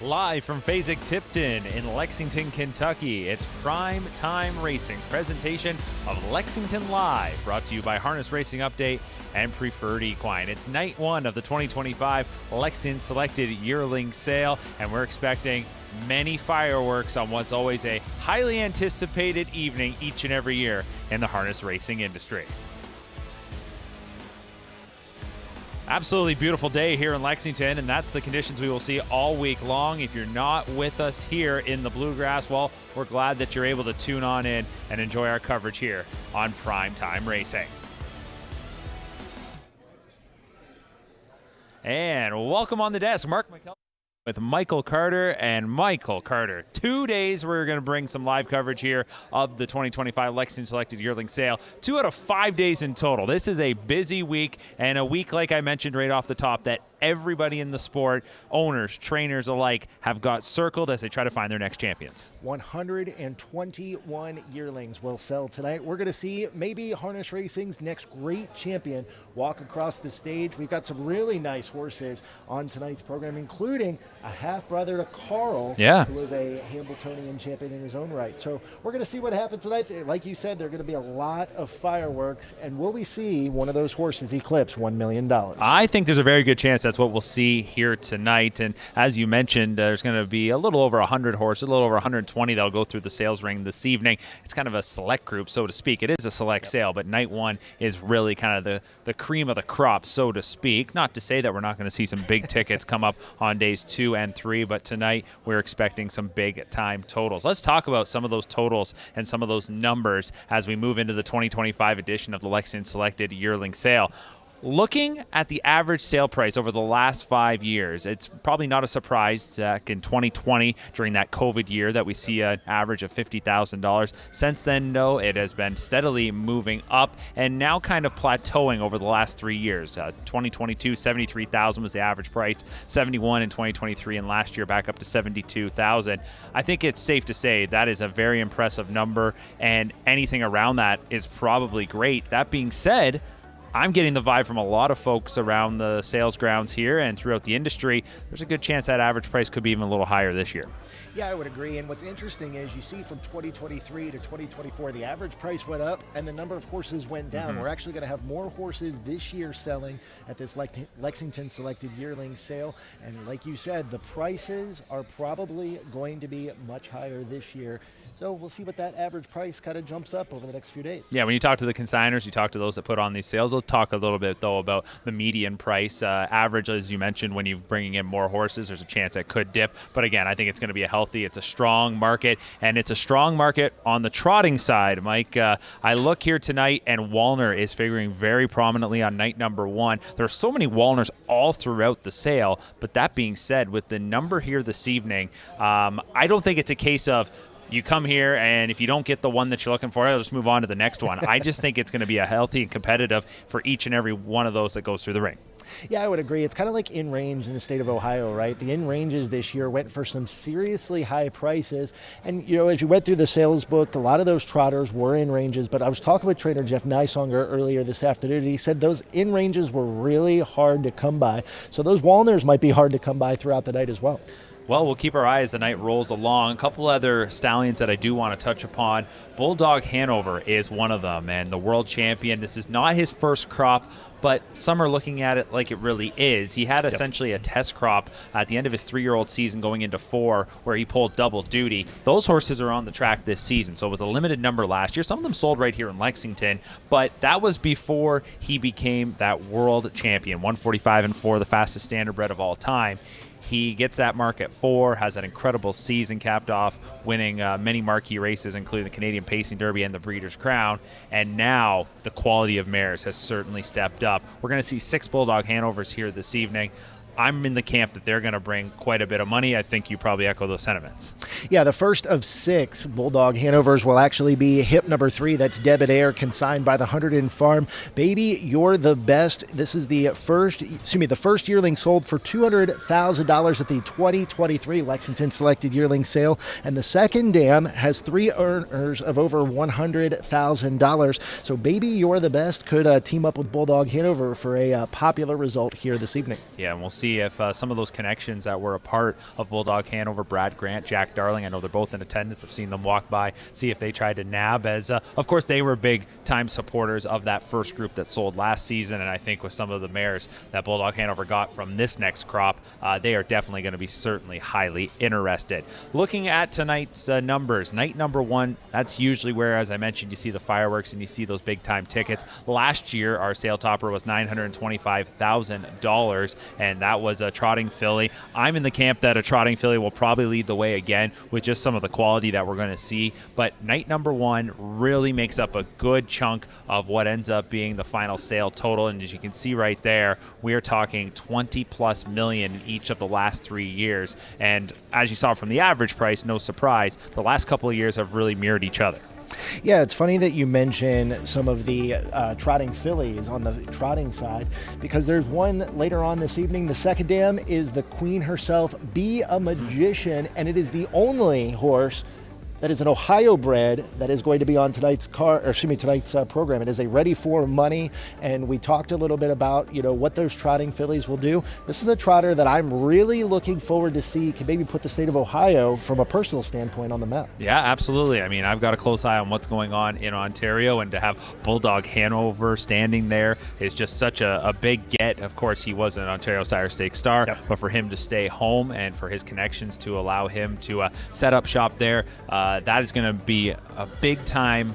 Live from Fasig-Tipton in Lexington, Kentucky, it's Prime Time Racing's presentation of Lexington Live, brought to you by Harness Racing Update and Preferred Equine. It's night one of the 2025 Lexington Selected Yearling Sale, and we're expecting many fireworks on what's always a highly anticipated evening each and every year in the harness racing industry. Absolutely beautiful day here in Lexington, and that's the conditions we will see all week long. If you're not with us here in the Bluegrass, well, we're glad that you're able to tune on in and enjoy our coverage here on Prime Time Racing. And welcome on the desk, Mark McKelvey with Michael Carter. And Michael Carter, 2 days we're going to bring some live coverage here of the 2025 Lexington Selected Yearling Sale. 2 out of 5 days in total. This is a busy week, and a week, like I mentioned right off the top, that everybody in the sport, owners, trainers alike, have got circled as they try to find their next champions. 121 yearlings will sell tonight. We're going to see maybe harness racing's next great champion walk across the stage. We've got some really nice horses on tonight's program, including a half-brother to Carl, who is a Hambletonian champion in his own right. So we're going to see what happens tonight. Like you said, there are going to be a lot of fireworks, and will we see one of those horses eclipse $1 million? I think there's a very good chance that's what we'll see here tonight. And as you mentioned, there's going to be a little over 100 horses, a little over 120 that'll go through the sales ring this evening. It's kind of a select group, so to speak. It is a select sale, but night one is really kind of the cream of the crop, so to speak. Not to say that we're not going to see some big tickets come up on days 2 and 3, but tonight we're expecting some big time totals. Let's talk about some of those totals and some of those numbers as we move into the 2025 edition of the Lexington Selected Yearling Sale. Looking at the average sale price over the last 5 years, it's probably not a surprise back in 2020 during that COVID year that we see an average of $50,000. Since then, though, it has been steadily moving up and now kind of plateauing over the last 3 years. 2022, $73,000 was the average price, $71,000 in 2023, and last year back up to $72,000. I think it's safe to say that is a very impressive number, and anything around that is probably great. That being said, I'm getting the vibe from a lot of folks around the sales grounds here and throughout the industry. There's a good chance that average price could be even a little higher this year. Yeah, I would agree. And what's interesting is you see from 2023 to 2024, the average price went up and the number of horses went down. We're actually going to have more horses this year selling at this Lexington Selected Yearling Sale. And like you said, the prices are probably going to be much higher this year. So we'll see what that average price kind of jumps up over the next few days. Yeah, when you talk to the consignors, you talk to those that put on these sales, they'll talk a little bit, though, about the median price. Average, as you mentioned, when you're bringing in more horses, there's a chance it could dip. But again, I think it's going to be a healthy, it's a strong market, and it's a strong market on the trotting side, Mike. I look here tonight, and Walner is figuring very prominently on night number 1. There are so many Walners all throughout the sale, but that being said, with the number here this evening, I don't think it's a case of you come here, and if you don't get the one that you're looking for, I'll just move on to the next one. I just think it's going to be a healthy and competitive for each and every one of those that goes through the ring. Yeah, I would agree. It's kind of like in range in the state of Ohio, right? The in ranges this year went for some seriously high prices. And, you know, as you went through the sales book, a lot of those trotters were in ranges. But I was talking with trainer Jeff Nysonger earlier this afternoon, and he said those in ranges were really hard to come by. So those Walners might be hard to come by throughout the night as well. Well, we'll keep our eye as the night rolls along. A couple other stallions that I do want to touch upon. Bulldog Hanover is one of them, and the world champion. This is not his first crop, but some are looking at it like it really is. He had essentially a test crop at the end of his 3-year-old season going into 4 where he pulled double duty. Those horses are on the track this season, so it was a limited number last year. Some of them sold right here in Lexington, but that was before he became that world champion. 145-4, the fastest standardbred of all time. He gets that mark at 4, has an incredible season capped off, winning many marquee races, including the Canadian Pacing Derby and the Breeders' Crown. And now the quality of mares has certainly stepped up. We're going to see 6 Bulldog Hanovers here this evening. I'm in the camp that they're going to bring quite a bit of money. I think you probably echo those sentiments. Yeah, the first of 6 Bulldog Hanovers will actually be hip number 3. That's Debonair, consigned by the Hunterton Farm. Baby, you're the best. This is the first yearling sold for $200,000 at the 2023 Lexington Selected Yearling Sale. And the second dam has 3 earners of over $100,000. So Baby, you're the best could team up with Bulldog Hanover for a popular result here this evening. Yeah, and we'll see if some of those connections that were a part of Bulldog Hanover, Brad Grant, Jack Darling, I know they're both in attendance. I've seen them walk by, see if they tried to nab, as of course they were big time supporters of that first group that sold last season. And I think with some of the mares that Bulldog Hanover got from this next crop, they are definitely going to be certainly highly interested. Looking at tonight's numbers, night number 1, that's usually where, as I mentioned, you see the fireworks and you see those big time tickets. Last year, our sale topper was $925,000, and that was a trotting filly. I'm in the camp that a trotting filly will probably lead the way again with just some of the quality that we're going to see. But night number 1 really makes up a good chunk of what ends up being the final sale total. And as you can see right there, we are talking 20+ million in each of the last 3 years. And as you saw from the average price, no surprise, the last couple of years have really mirrored each other. Yeah, it's funny that you mention some of the trotting fillies on the trotting side, because there's one later on this evening. The second dam is the queen herself, Be a Magician, and it is the only horse that is an Ohio bred that is going to be on tonight's program. It is a Ready for Money, and we talked a little bit about what those trotting fillies will do. This is a trotter that I'm really looking forward to see can maybe put the state of Ohio from a personal standpoint on the map. Yeah, absolutely. I mean, I've got a close eye on what's going on in Ontario, and to have Bulldog Hanover standing there is just such a big get. Of course, he was an Ontario Sire Stakes star, but for him to stay home and for his connections to allow him to set up shop there, that is going to be a big-time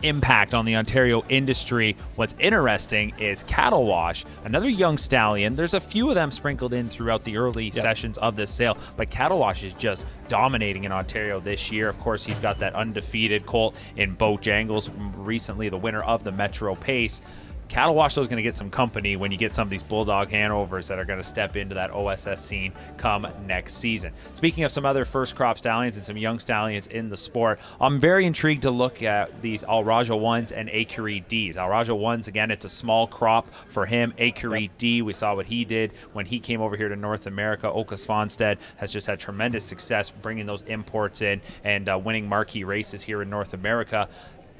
impact on the Ontario industry. What's interesting is Cattle Wash, another young stallion. There's a few of them sprinkled in throughout the early sessions of this sale, but Cattle Wash is just dominating in Ontario this year. Of course, he's got that undefeated colt in Bojangles, recently the winner of the Metro Pace. Cattle Wash is going to get some company when you get some of these Bulldog Hanovers that are going to step into that OSS scene come next season. Speaking of some other first crop stallions and some young stallions in the sport, I'm very intrigued to look at these Al Raja 1s and Acurie Ds. Al Raja 1s, again, it's a small crop for him. Acurie D, we saw what he did when he came over here to North America. Oka Svanstedt has just had tremendous success bringing those imports in and winning marquee races here in North America.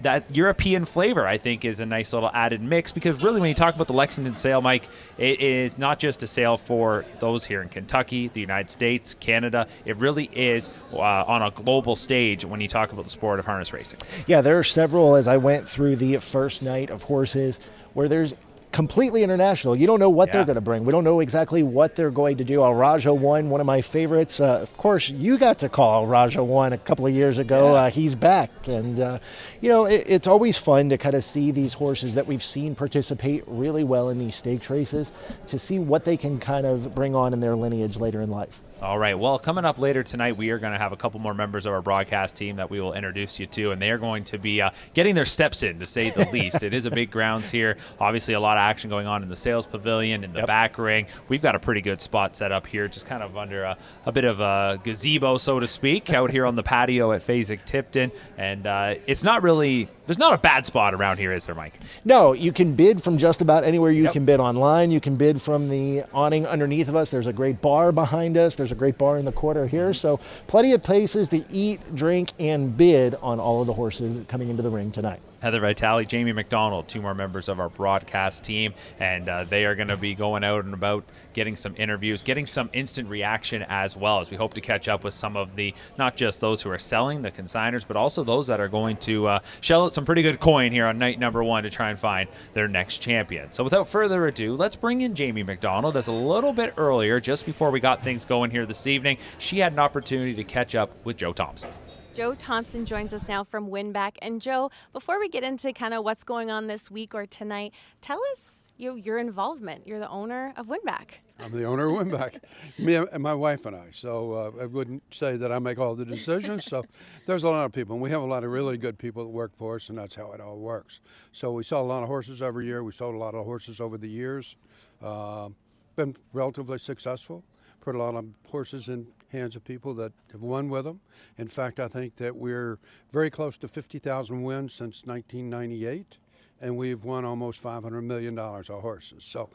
That European flavor, I think, is a nice little added mix, because really when you talk about the Lexington sale, Mike, it is not just a sale for those here in Kentucky, the United States, Canada. It really is on a global stage when you talk about the sport of harness racing. Yeah, there are several, as I went through the first night of horses, where there's completely international. You don't know what they're going to bring. We don't know exactly what they're going to do. Al Raja 1, one of my favorites. Of course, you got to call Al Raja 1 a couple of years ago. He's back. And, it's always fun to kind of see these horses that we've seen participate really well in these stakes races, to see what they can kind of bring on in their lineage later in life. All right. Well, coming up later tonight, we are going to have a couple more members of our broadcast team that we will introduce you to, and they are going to be getting their steps in, to say the least. It is a big grounds here. Obviously, a lot of action going on in the sales pavilion, in the back ring. We've got a pretty good spot set up here, just kind of under a bit of a gazebo, so to speak, out here on the patio at Fasig-Tipton. And it's not really – there's not a bad spot around here, is there, Mike? No, you can bid from just about anywhere. You can bid online. You can bid from the awning underneath of us. There's a great bar behind us. There's a great bar in the corner here. So plenty of places to eat, drink, and bid on all of the horses coming into the ring tonight. Heather Vitale, Jamie McDonald, two more members of our broadcast team, and they are going to be going out and about getting some interviews, getting some instant reaction as well, as we hope to catch up with some of the, not just those who are selling, the consignors, but also those that are going to shell out some pretty good coin here on night number 1 to try and find their next champion. So without further ado, let's bring in Jamie McDonald. As a little bit earlier, just before we got things going here this evening, she had an opportunity to catch up with Joe Thompson. Joe Thompson joins us now from Winbak. And Joe, before we get into kind of what's going on this week or tonight, tell us your involvement. You're the owner of Winbak. I'm the owner of Winbak, me and my wife and I. So I wouldn't say that I make all the decisions. So there's a lot of people, and we have a lot of really good people that work for us, and that's how it all works. So we sell a lot of horses every year. We sold a lot of horses over the years. Been relatively successful. Put a lot of horses in hands of people that have won with them. In fact, I think that we're very close to 50,000 wins since 1998. And we've won almost $500 million of horses. So,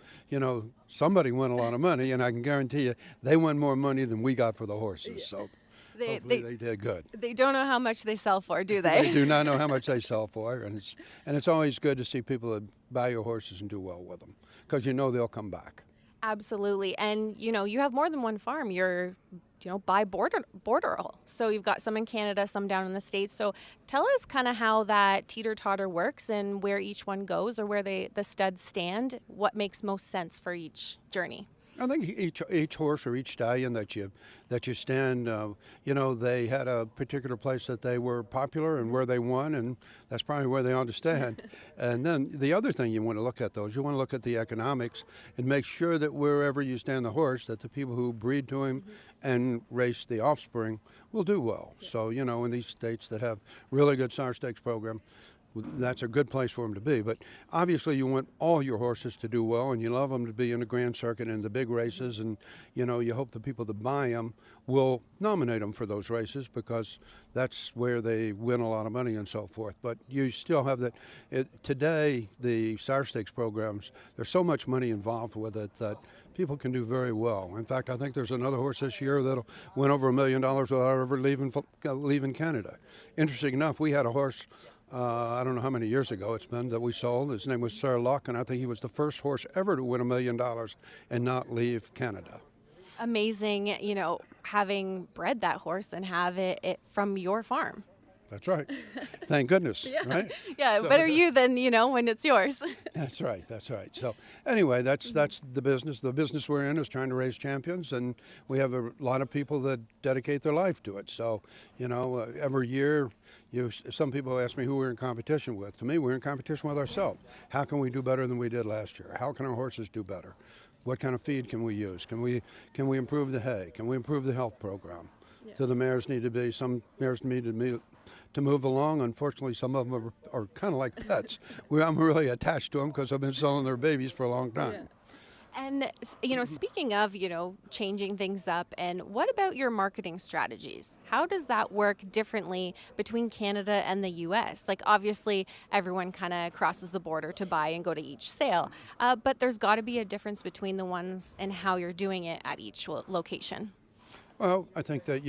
somebody won a lot of money, and I can guarantee you they won more money than we got for the horses. So they did good. They don't know how much they sell for, do they? They do not know how much they sell for, and it's always good to see people that buy your horses and do well with them, because they'll come back. Absolutely. And, you have more than one farm. You're, by borderal. So you've got some in Canada, some down in the States. So tell us kind of how that teeter-totter works and where each one goes, or where the studs stand, what makes most sense for each journey. I think each horse or each stallion that you stand, they had a particular place that they were popular and where they won, and that's probably where they ought to stand. And then the other thing you want to look at, though, is you want to look at the economics and make sure that wherever you stand the horse, that the people who breed to him and race the offspring will do well. So, in these states that have really good sire stakes program, that's a good place for them to be. But obviously you want all your horses to do well, and you love them to be in the Grand Circuit and the big races, and you hope the people that buy them will nominate them for those races, because that's where they win a lot of money and so forth. But you still have that. Today, the sire stakes programs, there's so much money involved with it that people can do very well. In fact, I think there's another horse this year that'll win over $1 million without ever leaving Canada. Interesting enough, we had a horse, I don't know how many years ago it's been, that we sold. His name was Sir Luck, and I think he was the first horse ever to win $1 million and not leave Canada. Amazing, having bred that horse and have it from your farm. That's right. Thank goodness, right? Yeah, So- better you than, when it's yours. That's right. So anyway, that's the business. The business we're in is trying to raise champions, and we have a lot of people that dedicate their life to it. So, every year, some people ask me who we're in competition with. To me, we're in competition with ourselves. How can we do better than we did last year? How can our horses do better? What kind of feed can we use? Can we improve the hay? Can we improve the health program? Do the mares need to be? Some mares need to move along. Unfortunately, some of them are kind of like pets. I'm really attached to them because I've been selling their babies for a long time. And, speaking of, changing things up, and what about your marketing strategies? How does that work differently between Canada and the U.S.? Like, obviously, everyone kind of crosses the border to buy and go to each sale, but there's got to be a difference between the ones and how you're doing it at each location. Well, I think that,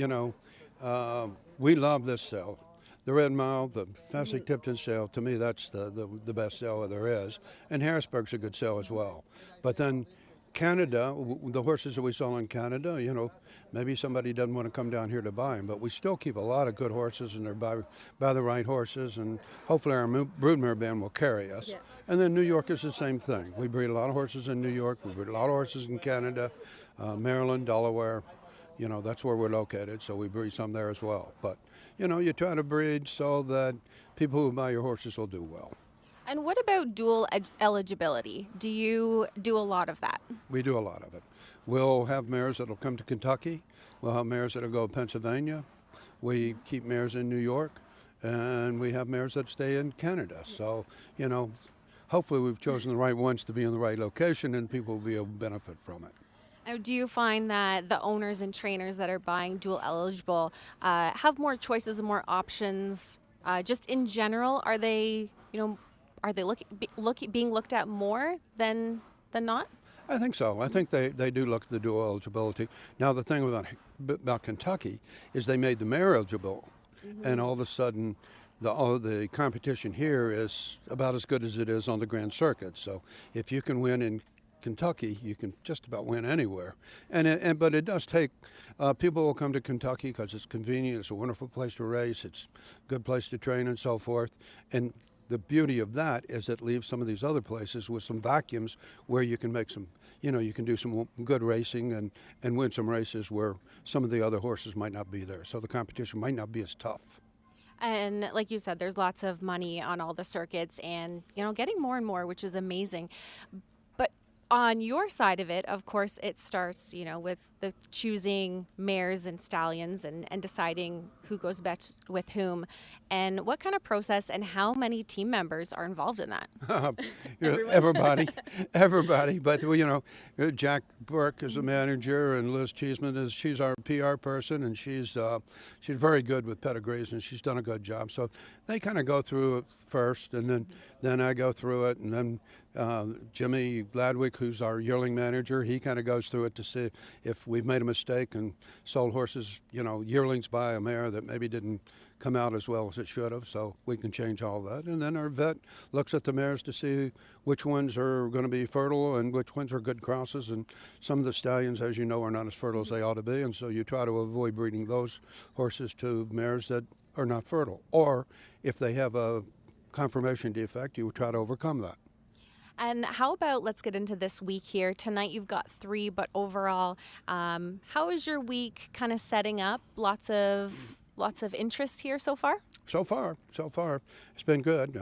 we love this sale. The Red Mile, the Fessig-Tipton sale, to me, that's the best sale there is. And Harrisburg's a good sale as well. But then Canada, the horses that we sell in Canada, maybe somebody doesn't want to come down here to buy them, but we still keep a lot of good horses, and they're by the right horses, and hopefully our broodmare band will carry us. Yeah. And then New York is the same thing. We breed a lot of horses in New York. We breed a lot of horses in Canada, Maryland, Delaware. That's where we're located, so we breed some there as well. But, you try to breed so that people who buy your horses will do well. And what about dual eligibility? Do you do a lot of that? We do a lot of it. We'll have mares that'll come to Kentucky. We'll have mares that'll go to Pennsylvania. We keep mares in New York, and we have mares that stay in Canada. So, hopefully we've chosen the right ones to be in the right location, and people will be able to benefit from it. Now, do you find that the owners and trainers that are buying dual eligible have more choices and more options? Just in general, are they being looked at more than not? I think so. I think they do look at the dual eligibility. Now, the thing about Kentucky is they made the mare eligible, and all of a sudden, the competition here is about as good as it is on the Grand Circuit. So if you can win in Kentucky, you can just about win anywhere. But it does take, people will come to Kentucky because it's convenient, it's a wonderful place to race, it's a good place to train and so forth. And the beauty of that is it leaves some of these other places with some vacuums where you can make some, you can do some good racing and win some races where some of the other horses might not be there. So the competition might not be as tough. And like you said, there's lots of money on all the circuits and, getting more and more, which is amazing. On your side of it, of course, it starts, with the choosing mares and stallions and deciding who goes best with whom. And what kind of process and how many team members are involved in that? Everybody. But, Jack Burke is a manager, and Liz Cheeseman she's our PR person, and she's very good with pedigrees, and she's done a good job. So they kind of go through it first, and then I go through it, and then Jimmy Gladwick, who's our yearling manager, he kind of goes through it to see if we've made a mistake and sold horses, yearlings by a mare that maybe didn't come out as well as it should have, so we can change all that. And then our vet looks at the mares to see which ones are going to be fertile and which ones are good crosses. And some of the stallions, as you know, are not as fertile as they ought to be, and so you try to avoid breeding those horses to mares that are not fertile. Or if they have a conformation defect, you try to overcome that. And how about, let's get into this week here. Tonight you've got 3, but overall, how is your week kind of setting up? Lots of interest here so far? So far, it's been good.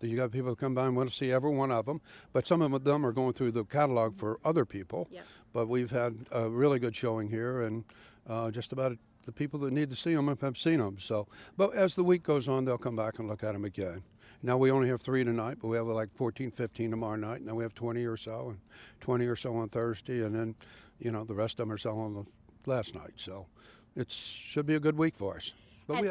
You got people that come by and want to see every one of them, but some of them are going through the catalog for other people. Yep. But we've had a really good showing here, and just about the people that need to see them have seen them. So, but as the week goes on, they'll come back and look at them again. Now we only have 3 tonight, but we have like 14, 15 tomorrow night, and then we have 20 or so, and 20 or so on Thursday, and then, the rest of them are selling the last night. So it should be a good week for us. But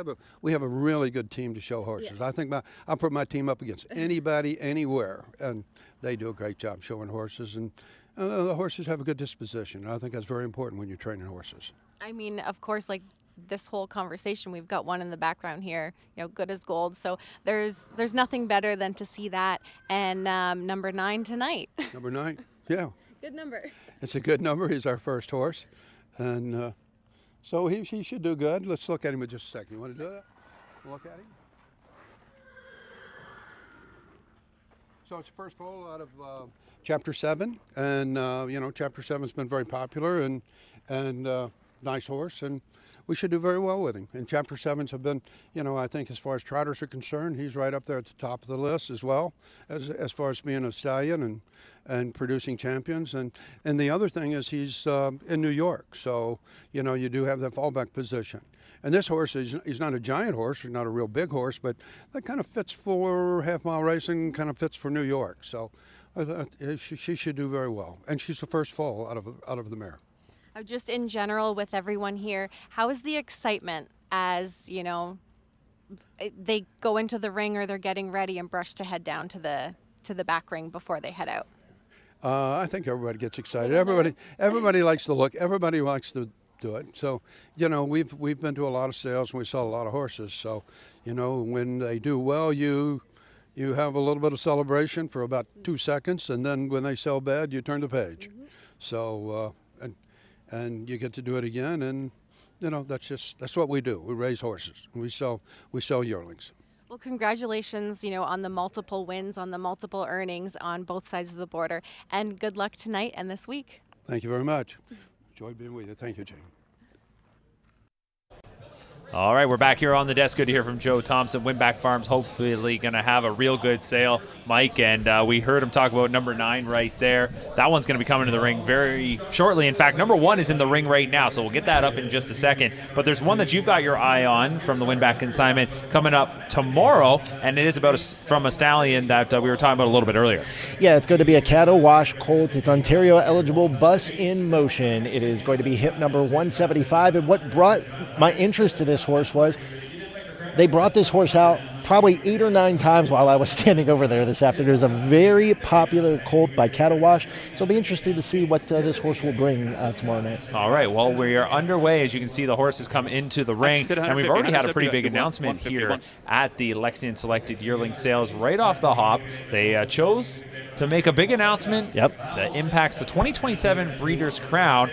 we have a really good team to show horses. Yes. I think I'll put my team up against anybody, anywhere, and they do a great job showing horses. And the horses have a good disposition. I think that's very important when you're training horses. I mean, of course, like this whole conversation, we've got one in the background here, good as gold. So there's nothing better than to see that. And number 9 tonight. Number 9, yeah. Good number. It's a good number. He's our first horse, and. So he should do good. Let's look at him in just a second. You want to do that? Look at him. So it's first foal out of Chapter 7, and Chapter 7's been very popular and nice horse, and we should do very well with him. And Chapter 7s have been, I think as far as trotters are concerned, he's right up there at the top of the list as well, as far as being a stallion and producing champions. And the other thing is he's in New York, so, you do have that fallback position. And this horse, he's not a giant horse, he's not a real big horse, but that kind of fits for half-mile racing, kind of fits for New York. So she should do very well. And she's the first foal out of the mare. Just in general with everyone here, how is the excitement as, they go into the ring or they're getting ready and brush to head down to the back ring before they head out? I think everybody gets excited. Everybody likes to look. Everybody likes to do it. So, we've been to a lot of sales and we sell a lot of horses. So, when they do well, you have a little bit of celebration for about 2 seconds, and then when they sell bad, you turn the page. Mm-hmm. So, and you get to do it again, and that's what we do. We raise horses. We sell yearlings. Well, congratulations, on the multiple wins, on the multiple earnings on both sides of the border, and good luck tonight and this week. Thank you very much. Enjoyed being with you. Thank you, Jane. All right, we're back here on the desk. Good to hear from Joe Thompson. Winbak Farms hopefully going to have a real good sale, Mike. And we heard him talk about number 9 right there. That one's going to be coming to the ring very shortly. In fact, number 1 is in the ring right now, so we'll get that up in just a second. But there's one that you've got your eye on from the Winbak consignment coming up tomorrow, and it is from a stallion that we were talking about a little bit earlier. Yeah, it's going to be a cattle wash colt. It's Ontario eligible, bus in motion. It is going to be hip number 175. And what brought my interest to this horse was they brought this horse out probably 8 or 9 times while I was standing over there this afternoon. It was a very popular colt by Cattle Wash, so it'll be interesting to see what this horse will bring tomorrow night. All right, well, we are underway. As you can see, the horses come into the ring, and we've already had a pretty big announcement here at the Lexington Selected Yearling Sales right off the hop. They chose to make a big announcement that impacts the 2027 Breeders' Crown.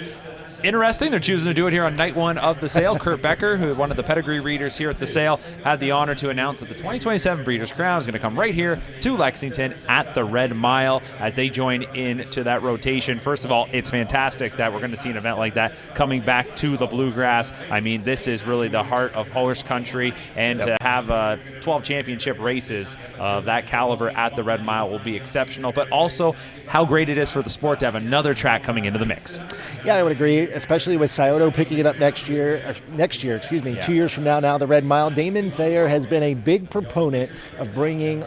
Interesting, they're choosing to do it here on night 1 of the sale. Kurt Becker, who is one of the pedigree readers here at the sale, had the honor to announce that the 2027 Breeders' Crown is going to come right here to Lexington at the Red Mile as they join into that rotation. First of all, it's fantastic that we're going to see an event like that coming back to the Bluegrass. I mean, this is really the heart of horse country, and to have 12 championship races of that caliber at the Red Mile will be exceptional, but also how great it is for the sport to have another track coming into the mix. Yeah, I would agree. Especially with Scioto picking it up next year, 2 years from now, the Red Mile. Damon Thayer has been a big proponent of bringing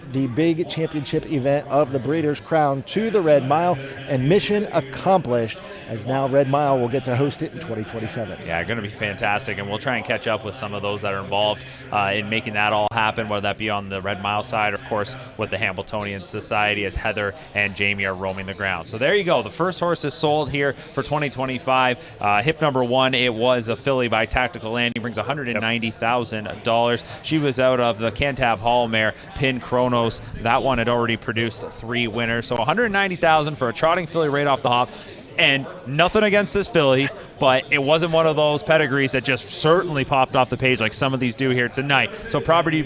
the big championship event of the Breeders' Crown to the Red Mile, and mission accomplished. as now Red Mile will get to host it in 2027. Yeah, going to be fantastic, and we'll try and catch up with some of those that are involved in making that all happen, whether that be on the Red Mile side, of course, with the Hambletonian Society, as Heather and Jamie are roaming the ground. So there you go. The first horse is sold here for 2025. Hip number 1, it was a filly by Tactical Land. He brings $190,000. She was out of the Cantab Hall mare, Pin Chronos. That one had already produced 3 winners. So $190,000 for a trotting filly right off the hop. And nothing against this filly, but it wasn't one of those pedigrees that just certainly popped off the page like some of these do here tonight. So probably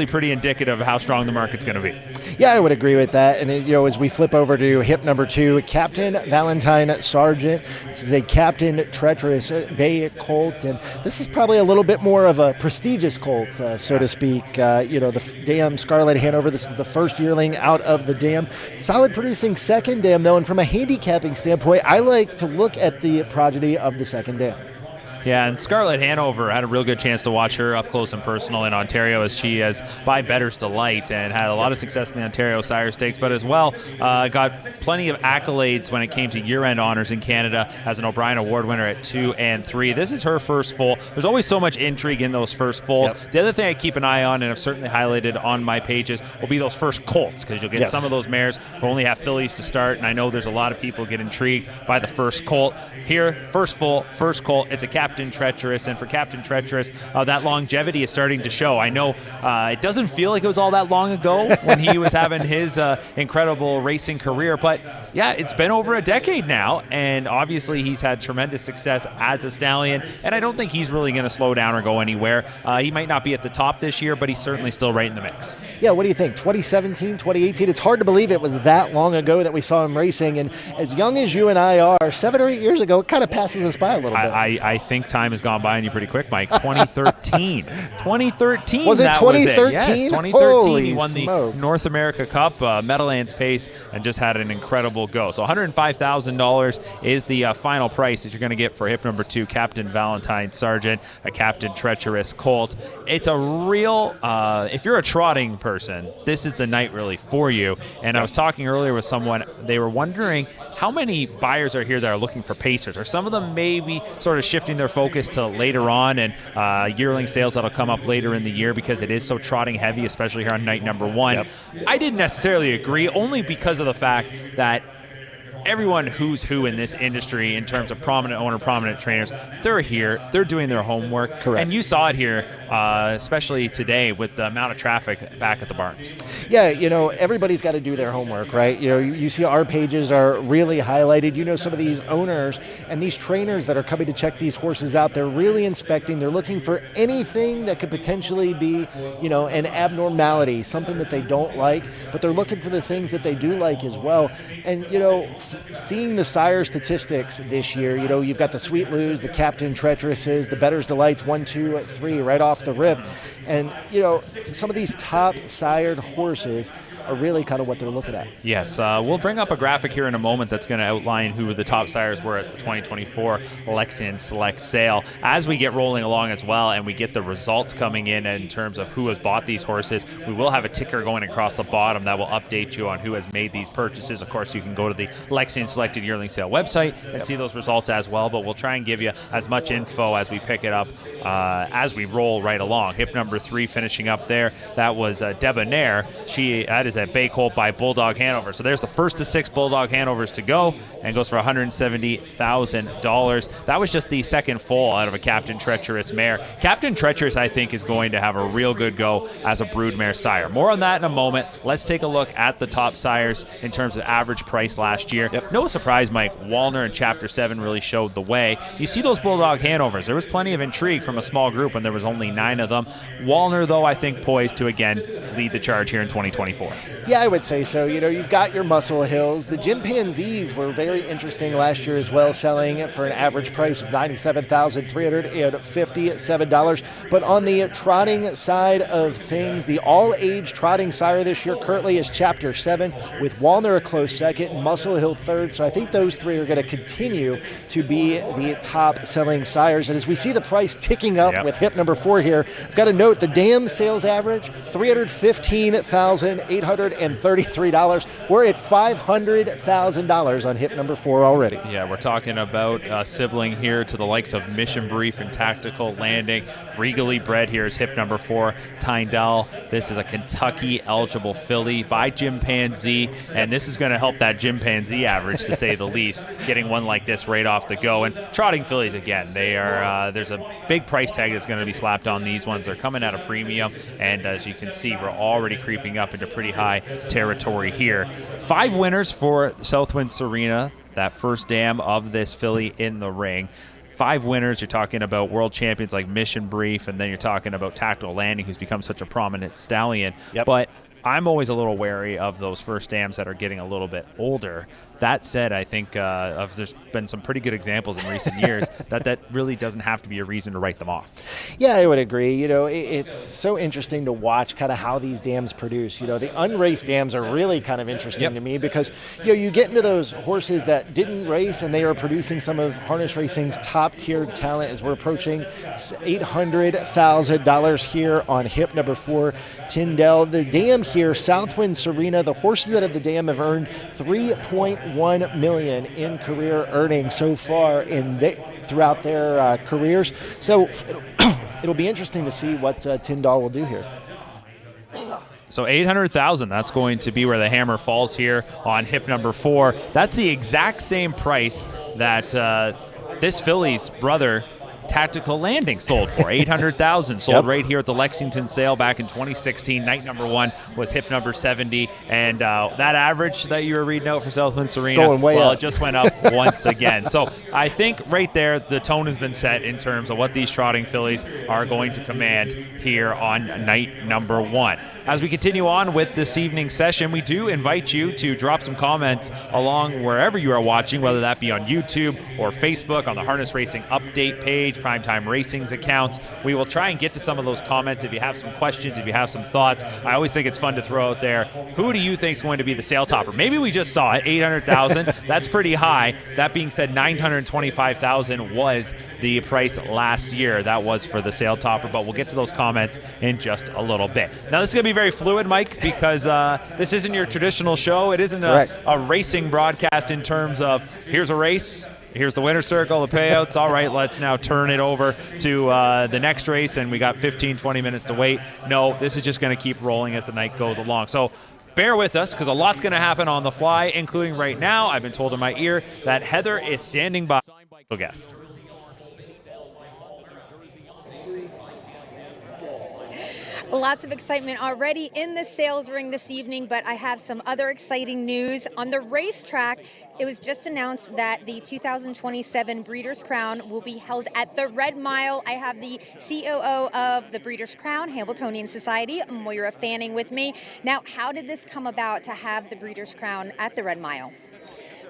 pretty indicative of how strong the market's going to be. Yeah, I would agree with that. And as we flip over to hip number 2, Captain Valentine Sargent. This is a Captain Treacherous Bay colt, and this is probably a little bit more of a prestigious colt, so to speak. The dam Scarlet Hanover. This is the first yearling out of the dam. Solid producing second dam, though, and from a handicapping standpoint, I like to look at the progeny of the second dam. Yeah, and Scarlet Hanover had a real good chance to watch her up close and personal in Ontario, as she is by Better's Delight and had a lot of success in the Ontario Sire Stakes, but as well got plenty of accolades when it came to year-end honors in Canada as an O'Brien Award winner at 2 and 3. This is her first foal. There's always so much intrigue in those first foals. Yep. The other thing I keep an eye on, and I've certainly highlighted on my pages, will be those first colts, because you'll get some of those mares who only have fillies to start, and I know there's a lot of people get intrigued by the first colt. Here, first foal, first colt, it's a Captain Treacherous, and for Captain Treacherous, that longevity is starting to show. I know it doesn't feel like it was all that long ago when he was having his incredible racing career, but yeah, it's been over a decade now, and obviously he's had tremendous success as a stallion, and I don't think he's really going to slow down or go anywhere. He might not be at the top this year, but he's certainly still right in the mix. Yeah, what do you think? 2017, 2018, it's hard to believe it was that long ago that we saw him racing, and as young as you and I are, 7 or 8 years ago, it kind of passes us by a little bit. I think time has gone by on you pretty quick, Mike. 2013. 2013. Was it 2013? Yes, 2013. Holy he won smokes. the North America Cup, Meadowlands Pace, and just had an incredible go. So $105,000 is the final price that you're going to get for hip number 2, Captain Valentine Sargent, a Captain Treacherous colt. It's a real, if you're a trotting person, this is the night really for you. And I was talking earlier with someone, they were wondering how many buyers are here that are looking for pacers. Are some of them maybe sort of shifting their focus to later on and yearling sales that'll come up later in the year because it is so trotting heavy, especially here on night number 1? Yep. I didn't necessarily agree, only because of the fact that everyone who's who in this industry in terms of prominent owner, prominent trainers, they're here, they're doing their homework. Correct. And you saw it here, especially today with the amount of traffic back at the barns. Yeah, everybody's got to do their homework, right? You see our pages are really highlighted. Some of these owners and these trainers that are coming to check these horses out, they're really inspecting. They're looking for anything that could potentially be, an abnormality, something that they don't like, but they're looking for the things that they do like as well. And, seeing the sire statistics this year, you've got the Sweet Lou's, the Captain Treacherouses, the Better's Delights, 1, 2, 3 right off the rip. And, some of these top sired horses are really kind of what they're looking at. Yes, we'll bring up a graphic here in a moment that's going to outline who the top sires were at the 2024 Lexington Select Sale. As we get rolling along as well and we get the results coming in terms of who has bought these horses, we will have a ticker going across the bottom that will update you on who has made these purchases. Of course, you can go to the Lexington Selected Yearling Sale website and see those results as well, but we'll try and give you as much info as we pick it up as we roll right along. Hip number 3 finishing up there, that was Debonair. That is a bay colt by Bulldog Hanover. So there's the first of 6 Bulldog Hanovers to go, and goes for $170,000. That was just the second foal out of a Captain Treacherous mare. Captain Treacherous, I think, is going to have a real good go as a broodmare sire. More on that in a moment. Let's take a look at the top sires in terms of average price last year. Yep. No surprise, Mike, Wallner in Chapter 7 really showed the way. You see those Bulldog Hanovers. There was plenty of intrigue from a small group when there was only 9 of them. Wallner, though, I think poised to, again, lead the charge here in 2024. Yeah, I would say so. You've got your Muscle Hills. The Chimpanzees were very interesting last year as well, selling for an average price of $97,357. But on the trotting side of things, the all-age trotting sire this year currently is Chapter 7, with Wallner a close second and Muscle Hill third. So I think those 3 are going to continue to be the top-selling sires. And as we see the price ticking up with hip number 4 here, I've got to note the dam sales average, $315,800. $733. We're at $500,000 on hip number 4 already. Yeah, we're talking about a sibling here to the likes of Mission Brief and Tactical Landing. Regally bred here is hip number 4, Tyndall. This is a Kentucky eligible filly by Chimpanzee, and this is going to help that Chimpanzee average, to say the least, getting one like this right off the go. And trotting fillies, again, they are there's a big price tag that's going to be slapped on these ones. They're coming at a premium, and as you can see, we're already creeping up into pretty high territory here. 5 winners for Southwind Serena, that first dam of this filly in the ring. 5 winners. You're talking about world champions like Mission Brief, and then you're talking about Tactical Landing, who's become such a prominent stallion. Yep. But I'm always a little wary of those first dams that are getting a little bit older. That said, I think there's been some pretty good examples in recent years that really doesn't have to be a reason to write them off. Yeah, I would agree. You know, it's so interesting to watch kind of how these dams produce. You know, the unraced dams are really kind of interesting to me because, you know, you get into those horses that didn't race and they are producing some of harness racing's top tier talent as we're approaching $800,000 here on hip number 4, Tyndall. The dam here, Southwind Serena, the horses that have the dam have earned $3.1 million in career earnings so far throughout their careers. So it'll be interesting to see what Tyndall will do here. So $800,000, that's going to be where the hammer falls here on hip number 4. That's the exact same price that this filly's brother, Tactical Landing, sold for. $800,000, sold right here at the Lexington sale back in 2016. Night number 1 was hip number 70, and that average that you were reading out for Southwind Serena, going way up. It just went up once again. So I think right there the tone has been set in terms of what these trotting fillies are going to command here on night number 1. As we continue on with this evening's session, we do invite you to drop some comments along wherever you are watching, whether that be on YouTube or Facebook, on the Harness Racing Update page, Primetime Racing's accounts. We will try and get to some of those comments. If you have some questions, if you have some thoughts, I always think it's fun to throw out there, who do you think is going to be the sale topper? Maybe we just saw it, $800,000. That's pretty high. That being said, $925,000 was the price last year. That was for the sale topper, but we'll get to those comments in just a little bit. Now, this is going to be very fluid, Mike, because this isn't your traditional show. It isn't a racing broadcast in terms of here's a race, here's the winner's circle, the payouts. All right, let's now turn it over to the next race, and we got 15, 20 minutes to wait. No, this is just going to keep rolling as the night goes along. So bear with us, because a lot's going to happen on the fly, including right now. I've been told in my ear that Heather is standing by. Guest. Lots of excitement already in the sales ring this evening, but I have some other exciting news. On the racetrack, it was just announced that the 2027 Breeders' Crown will be held at the Red Mile. I have the COO of the Breeders' Crown, Hambletonian Society, Moira Fanning, with me. Now, how did this come about to have the Breeders' Crown at the Red Mile?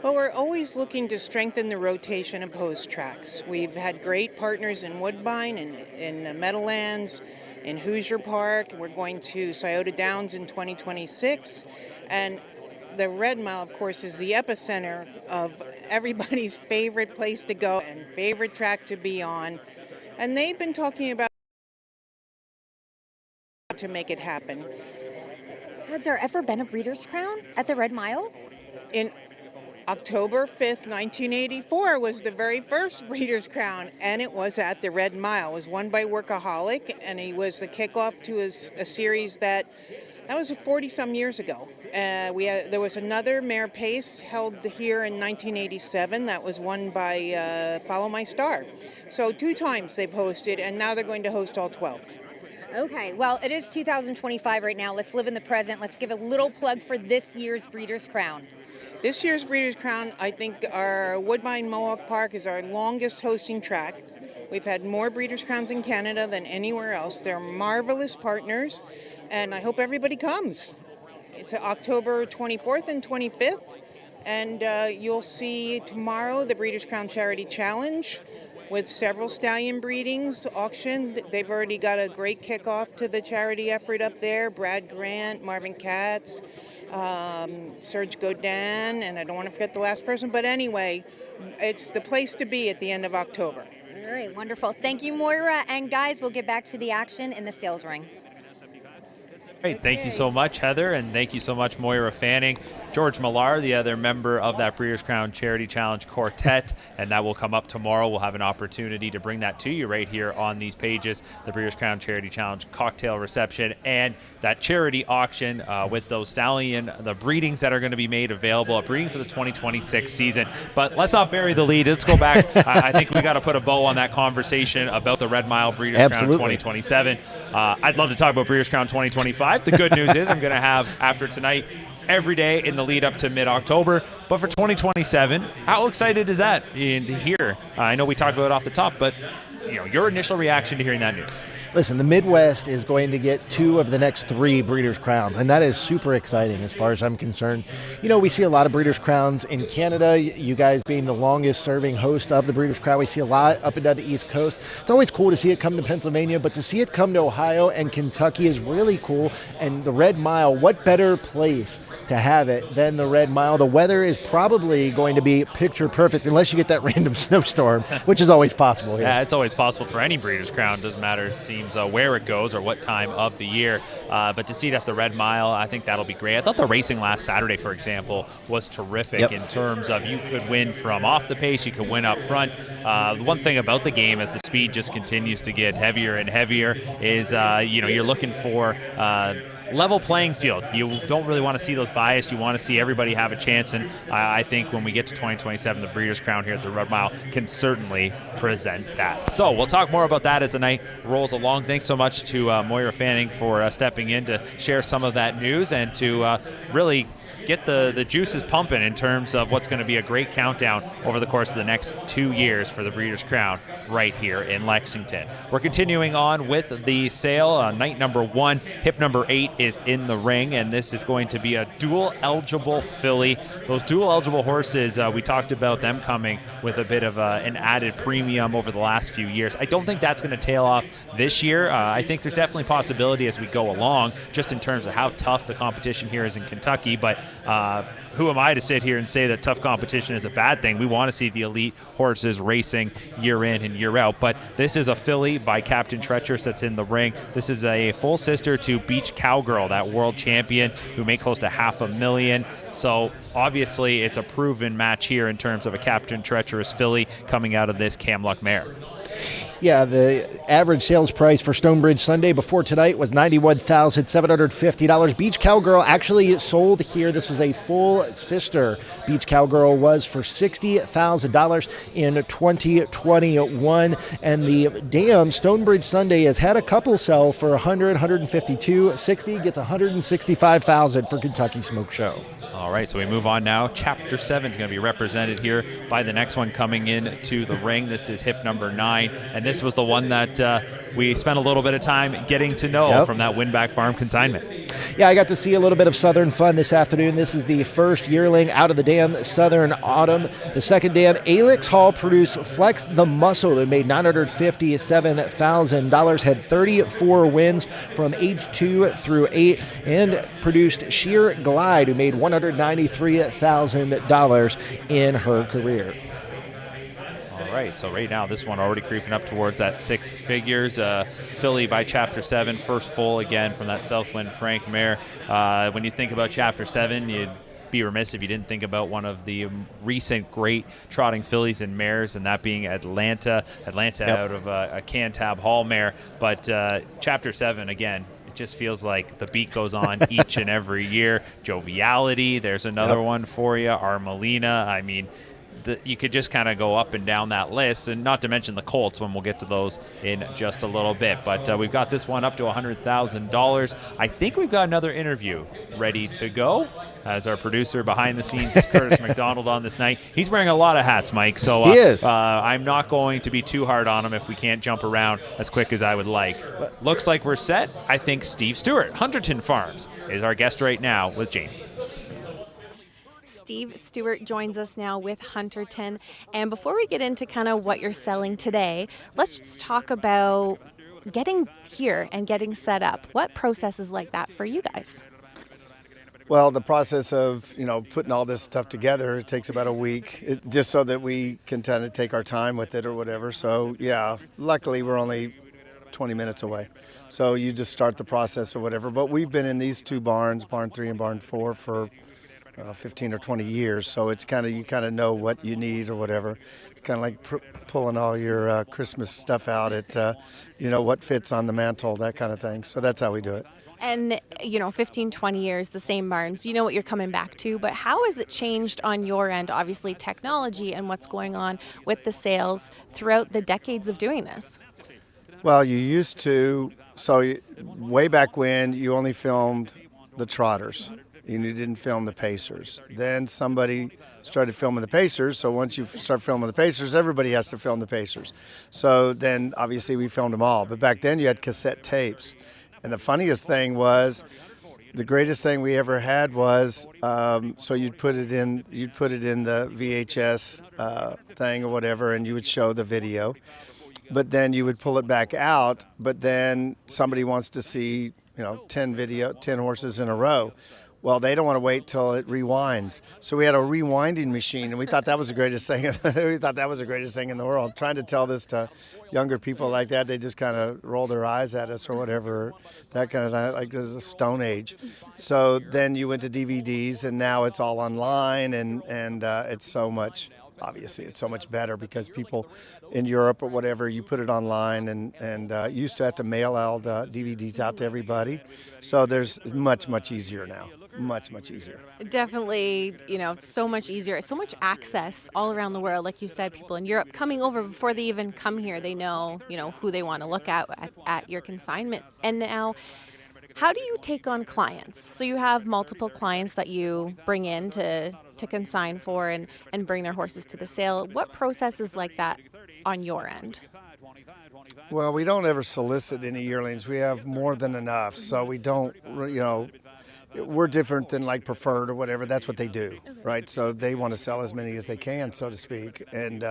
Well, we're always looking to strengthen the rotation of host tracks. We've had great partners in Woodbine and in Meadowlands, in Hoosier Park. We're going to Scioto Downs in 2026. And the Red Mile, of course, is the epicenter of everybody's favorite place to go and favorite track to be on. And they've been talking about to make it happen. Has there ever been a Breeders' Crown at the Red Mile? In October 5th, 1984 was the very first Breeders' Crown, and it was at the Red Mile. It was won by Workaholic, and he was the kickoff to a series that was 40-some years ago. There was another Mare Pace held here in 1987 that was won by Follow My Star. So 2 times they've hosted, and now they're going to host all 12. Okay, well, it is 2025 right now. Let's live in the present. Let's give a little plug for this year's Breeders' Crown. This year's Breeders' Crown, I think our Woodbine Mohawk Park is our longest hosting track. We've had more Breeders' Crowns in Canada than anywhere else. They're marvelous partners, and I hope everybody comes. It's October 24th and 25th, and you'll see tomorrow the Breeders' Crown Charity Challenge with several stallion breedings auctioned. They've already got a great kickoff to the charity effort up there. Brad Grant, Marvin Katz, Serge Godin, and I don't want to forget the last person, but anyway, it's the place to be at the end of October. All right, wonderful. Thank you, Moira. And guys, we'll get back to the action in the sales ring. Great. Thank you so much, Heather, and thank you so much, Moira Fanning. George Millar, the other member of that Breeders' Crown Charity Challenge Quartet, and that will come up tomorrow. We'll have an opportunity to bring that to you right here on these pages, the Breeders' Crown Charity Challenge cocktail reception and that charity auction with those Stallion, the breedings that are going to be made available, a breeding for the 2026 season. But let's not bury the lead. Let's go back. I think we got to put a bow on that conversation about the Red Mile Breeders' Crown 2027. I'd love to talk about Breeders' Crown 2025. The good news is I'm going to have, after tonight, every day in the lead up to mid-October. But for 2027, how excited is that to hear? I know we talked about it off the top, but your initial reaction to hearing that news. Listen, the Midwest is going to get 2 of the next 3 Breeders' Crowns, and that is super exciting as far as I'm concerned. We see a lot of Breeders' Crowns in Canada, you guys being the longest serving host of the Breeders' Crown. We see a lot up and down the East Coast. It's always cool to see it come to Pennsylvania, but to see it come to Ohio and Kentucky is really cool. And the Red Mile, what better place to have it than the Red Mile? The weather is probably going to be picture perfect unless you get that random snowstorm, which is always possible here. Yeah, it's always possible for any Breeders' Crown. Doesn't matter, where it goes or what time of the year. But to see it at the Red Mile, I think that'll be great. I thought the racing last Saturday, for example, was terrific in terms of you could win from off the pace, you could win up front. The one thing about the game as the speed just continues to get heavier and heavier is, you're looking for level playing field. You don't really want to see those biased. You want to see everybody have a chance, and I think when we get to 2027, the Breeders' Crown here at the Red Mile can certainly present that. So we'll talk more about that as the night rolls along. Thanks so much to Moira Fanning for stepping in to share some of that news and to really get the juices pumping in terms of what's going to be a great countdown over the course of the next 2 years for the Breeders' Crown right here in Lexington. We're continuing on with the sale. Night number 1, hip number 8 is in the ring, and this is going to be a dual eligible filly. Those dual eligible horses, we talked about them coming with a bit of an added premium over the last few years. I don't think that's going to tail off this year. I think there's definitely possibility as we go along, just in terms of how tough the competition here is in Kentucky, but who am I to sit here and say that tough competition is a bad thing? We want to see the elite horses racing year in and year out. But this is a filly by Captain Treacherous that's in the ring. This is a full sister to Beach Cowgirl, that world champion who made close to $500,000. So obviously it's a proven match here in terms of a Captain Treacherous filly coming out of this Camluck mare. Yeah, the average sales price for Stonebridge Sunday before tonight was $91,750. Beach Cowgirl actually sold here. This was a full sister. Beach Cowgirl was for $60,000 in 2021. And the Dam Stonebridge Sunday has had a couple sell for $100,000, $152,000, $60,000, gets $165,000 for Kentucky Smoke Show. All right, so we move on now. Chapter 7 is going to be represented here by the next one coming in to the ring. This is hip number 9, and this was the one that we spent a little bit of time getting to know from that Winbak Farm consignment. Yeah, I got to see a little bit of Southern fun this afternoon. This is the first yearling out of the Dam Southern Autumn. The second dam, Alix Hall, produced Flex the Muscle that made $957,000, had 34 wins from age 2 through 8, and produced Sheer Glide, who made $193,000 in her career. All right, so right now this one already creeping up towards that 6 figures. Filly by Chapter 7, first full again from that Southwind Frank mare. When you think about Chapter 7, you'd be remiss if you didn't think about one of the recent great trotting fillies and mares, and that being Atlanta out of a Cantab Hall mare. But Chapter 7, again, it just feels like the beat goes on each and every year. Joviality, there's another one for you. Armelina, I mean, you could just kind of go up and down that list, and not to mention the Colts when we'll get to those in just a little bit. But we've got this one up to $100,000. I think we've got another interview ready to go, as our producer behind the scenes is Curtis McDonald on this night. He's wearing a lot of hats, Mike, so he is. I'm not going to be too hard on him if we can't jump around as quick as I would like. But looks like we're set. I think Steve Stewart, Hunterton Farms, is our guest right now with Jamie. Steve Stewart joins us now with Hunterton. And before we get into kind of what you're selling today, let's just talk about getting here and getting set up. What process is like that for you guys? Well, the process of, putting all this stuff together, it takes about a week, just so that we can kind of take our time with it or whatever. So, yeah, luckily we're only 20 minutes away. So you just start the process or whatever. But we've been in these two barns, Barn 3 and Barn 4, for 15 or 20 years. So it's you kind of know what you need or whatever. It's kind of like pulling all your Christmas stuff out at, what fits on the mantle, that kind of thing. So that's how we do it. And, 15, 20 years, the same barns, you know what you're coming back to, but how has it changed on your end, obviously technology and what's going on with the sales throughout the decades of doing this? Well, you used to, way back when, you only filmed the trotters. You didn't film the pacers. Then somebody started filming the pacers, so once you start filming the pacers, everybody has to film the pacers. So then, obviously, we filmed them all. But back then, you had cassette tapes. And the funniest thing was, the greatest thing we ever had was, so you'd put it in the VHS thing or whatever, and you would show the video. But then you would pull it back out, but then somebody wants to see, 10 horses in a row. Well, they don't want to wait till it rewinds. So we had a rewinding machine, and we thought that was the greatest thing. We thought that was the greatest thing in the world. Trying to tell this to younger people like that, they just kind of roll their eyes at us or whatever, that kind of thing, like there's a stone age. So then you went to DVDs, and now it's all online, and it's so much. Obviously, it's so much better because people in Europe or whatever, you put it online, and you used to have to mail all the DVDs out to everybody. So there's much easier now. Much easier. Definitely, so much easier. So much access all around the world. Like you said, people in Europe coming over before they even come here, they know, who they want to look at your consignment. And now, how do you take on clients? So you have multiple clients that you bring in to consign for and bring their horses to the sale. What process is like that on your end? Well, we don't ever solicit any yearlings. We have more than enough, so we don't, we're different than like Preferred or whatever. That's what they do, right? So they want to sell as many as they can, so to speak, and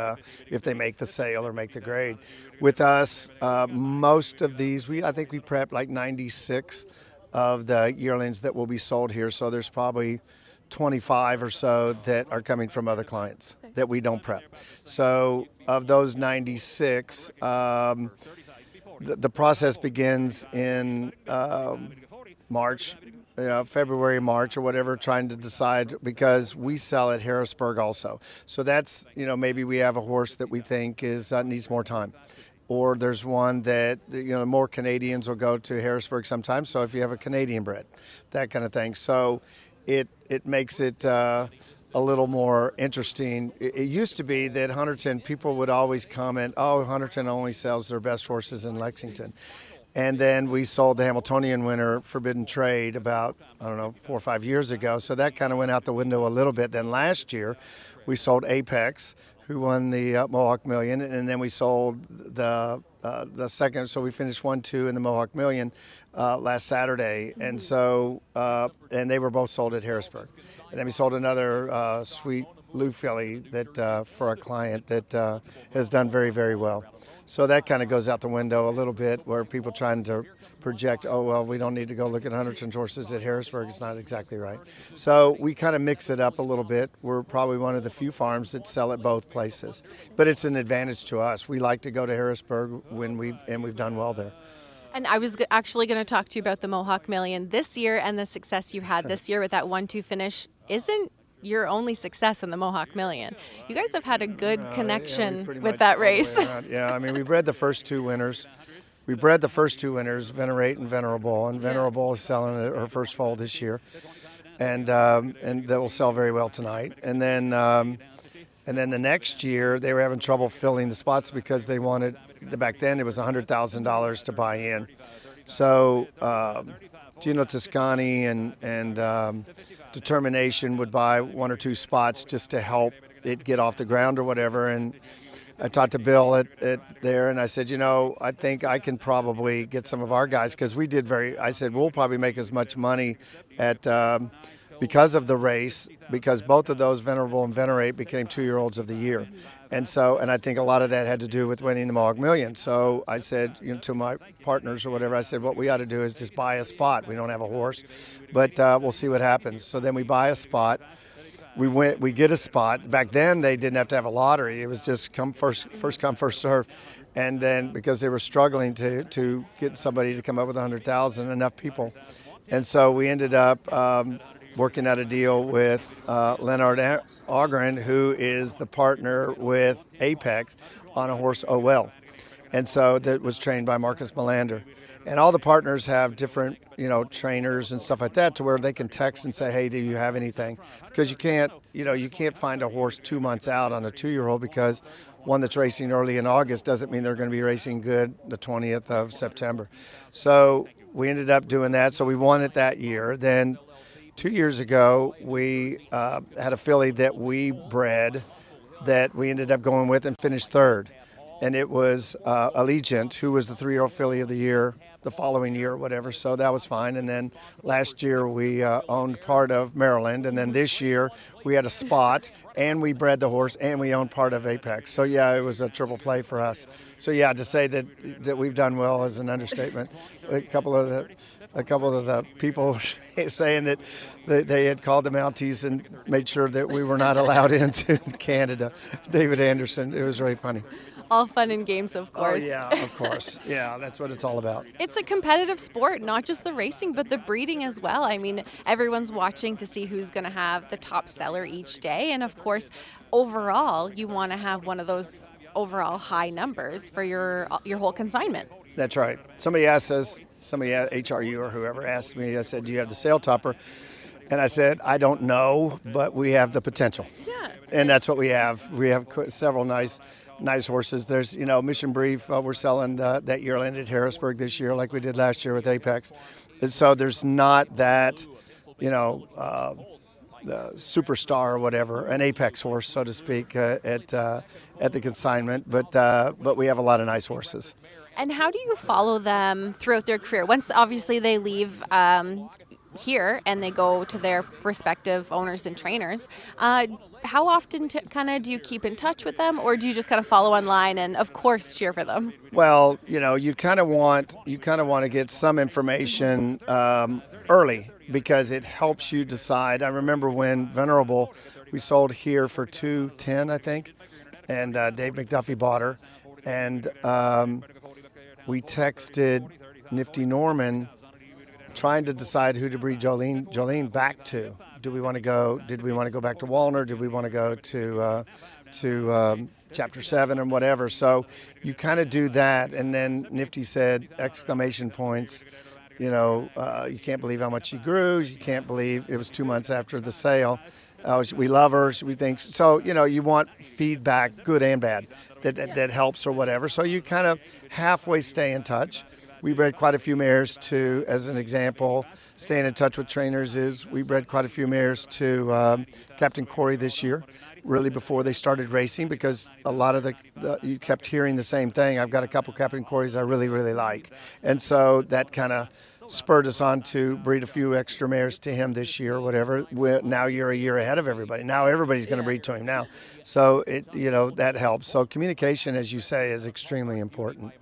if they make the sale or make the grade. With us, most of these, I think we prep like 96 of the yearlings that will be sold here, so there's probably 25 or so that are coming from other clients that we don't prep. So of those 96, the process begins in March, February, March or whatever, trying to decide, because we sell at Harrisburg also. So that's, maybe we have a horse that we think needs more time. Or there's one that, more Canadians will go to Harrisburg sometimes. So if you have a Canadian bred, that kind of thing. So it makes it a little more interesting. It used to be that Hunterton, people would always comment, oh, Hunterton only sells their best horses in Lexington. And then we sold the Hamiltonian winner Forbidden Trade about, 4 or 5 years ago. So that kind of went out the window a little bit. Then last year we sold Apex, who won the Mohawk Million. And then we sold the second. So we finished 1-2 in the Mohawk Million last Saturday. And so, and they were both sold at Harrisburg. And then we sold another Sweet Lou filly that for a client that has done very, very well. So that kind of goes out the window a little bit, where people trying to project, oh, well, we don't need to go look at Hunterton's horses at Harrisburg. It's not exactly right. So we kind of mix it up a little bit. We're probably one of the few farms that sell at both places. But it's an advantage to us. We like to go to Harrisburg we've done well there. And I was actually going to talk to you about the Mohawk Million this year and the success you had this year with that 1-2 finish. Isn't your only success in the Mohawk Million? You guys have had a good connection with that race. Yeah, we bred the first two winners. Venerate and Venerable, and Venerable is selling her first foal this year, and that will sell very well tonight. And then the next year they were having trouble filling the spots because they wanted, back then it was $100,000 to buy in. So Gino Toscani and Determination would buy 1 or 2 spots just to help it get off the ground or whatever. And I talked to Bill at there, and I said, I think I can probably get some of our guys, because I said, we'll probably make as much money because of the race, because both of those, Venerable and Venerate, became 2-year-olds of the year. And I think a lot of that had to do with winning the Mohawk Million. So I said, to my partners or whatever, I said, what we ought to do is just buy a spot. We don't have a horse, but we'll see what happens. So then we buy a spot. We get a spot. Back then they didn't have to have a lottery. It was just first come, first serve. And then because they were struggling to get somebody to come up with 100,000, enough people. And so we ended up working out a deal with Leonard Ogren, who is the partner with Apex on a horse OL. And so that was trained by Marcus Melander. And all the partners have different, trainers and stuff like that, to where they can text and say, hey, do you have anything? Because you can't find a horse 2 months out on a 2-year-old, because one that's racing early in August doesn't mean they're going to be racing good the 20th of September. So we ended up doing that. So we won it that year. Then 2 years ago, we had a filly that we bred that we ended up going with and finished third. And it was Allegiant, who was the 3-year-old filly of the year the following year or whatever. So that was fine. And then last year we owned part of Maryland. And then this year we had a spot, and we bred the horse, and we owned part of Apex. So yeah, it was a triple play for us. So yeah, to say that we've done well is an understatement. A couple of the people saying that they had called the Mounties and made sure that we were not allowed into Canada. David Anderson, it was really funny. All fun and games, of course. Oh, yeah, of course. Yeah, that's what it's all about. It's a competitive sport, not just the racing, but the breeding as well. I mean, everyone's watching to see who's going to have the top seller each day. And of course, overall, you want to have one of those overall high numbers for your whole consignment. That's right. Somebody at HRU or whoever asked me, I said, do you have the sale topper? And I said, I don't know, but we have the potential. Yeah. And that's what we have. We have several nice horses. There's, Mission Brief, we're selling that yearling at Harrisburg this year, like we did last year with Apex. And so there's not that, the superstar or whatever, an Apex horse, so to speak, at the consignment. But we have a lot of nice horses. And how do you follow them throughout their career? Once obviously they leave here and they go to their respective owners and trainers, how often do you keep in touch with them, or do you just kind of follow online and of course cheer for them? Well, you kind of want to get some information early, because it helps you decide. I remember when Venerable, we sold here for $210, I think, and Dave McDuffie bought her, and we texted Nifty Norman trying to decide who to breed Jolene back to. Did we want to go back to Walner? Did we want to go to Chapter 7 and whatever? So you kind of do that, and then Nifty said, exclamation points, you can't believe how much she grew. You can't believe it was 2 months after the sale. We love her. We think so. You want feedback, good and bad, that helps or whatever. So you kind of halfway stay in touch. We bred quite a few mares to, as an example, staying in touch with trainers we bred quite a few mares to Captain Corey this year, really before they started racing, because a lot of you kept hearing the same thing. I've got a couple Captain Corys I really, really like. And so that kind of spurred us on to breed a few extra mares to him this year or whatever. Now you're a year ahead of everybody. Now everybody's going to breed to him now. So that helps. So communication, as you say, is extremely important.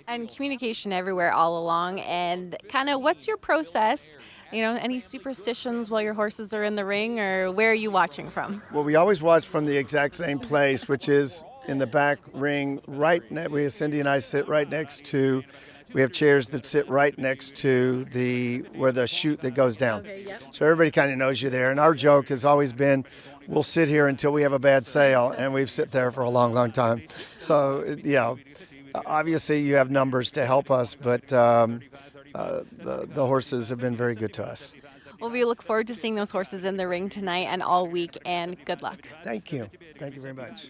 And communication everywhere all along. And kind of what's your process? Any superstitions while your horses are in the ring, or where are you watching from? Well, we always watch from the exact same place, which is in the back ring. Cindy and I sit right next to. We have chairs that sit right next to where the chute that goes down. Okay, yep. So everybody kind of knows you're there. And our joke has always been, we'll sit here until we have a bad sale, and we've sit there for a long, long time. So, obviously you have numbers to help us, but the horses have been very good to us. Well, we look forward to seeing those horses in the ring tonight and all week, and good luck. Thank you. Thank you very much.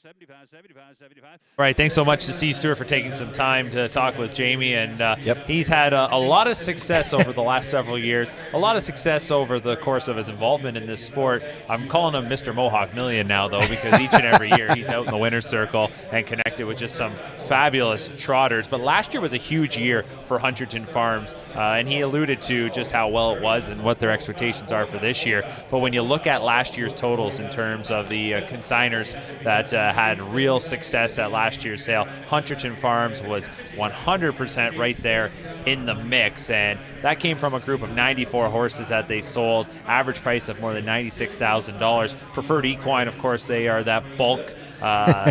All right, thanks so much to Steve Stewart for taking some time to talk with Jamie. And he's had a lot of success over the last several years, a lot of success over the course of his involvement in this sport. I'm calling him Mr. Mohawk Million now, though, because each and every year he's out in the winner's circle and connected with just some fabulous trotters. But last year was a huge year for Hunterton Farms, and he alluded to just how well it was and what their expectations are for this year. But when you look at last year's totals in terms of the consignors that had real success at last year's sale. Hunterton Farms was 100% right there in the mix, and that came from a group of 94 horses that they sold, average price of more than $96,000. Preferred Equine, of course, they are that bulk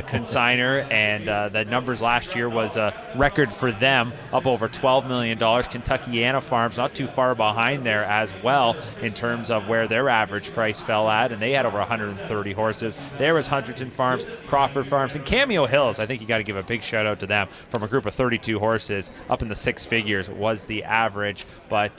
consignor, and the numbers last year was a record for them, up over $12 million. Consignor Farms not too far behind there as well in terms of where their average price fell at, and they had over 130 horses. There was Hunterton Farms, Crawford Farms, and Cameo Hills. I think you got to give a big shout out to them. From a group of 32 horses, up in the six figures was the average. But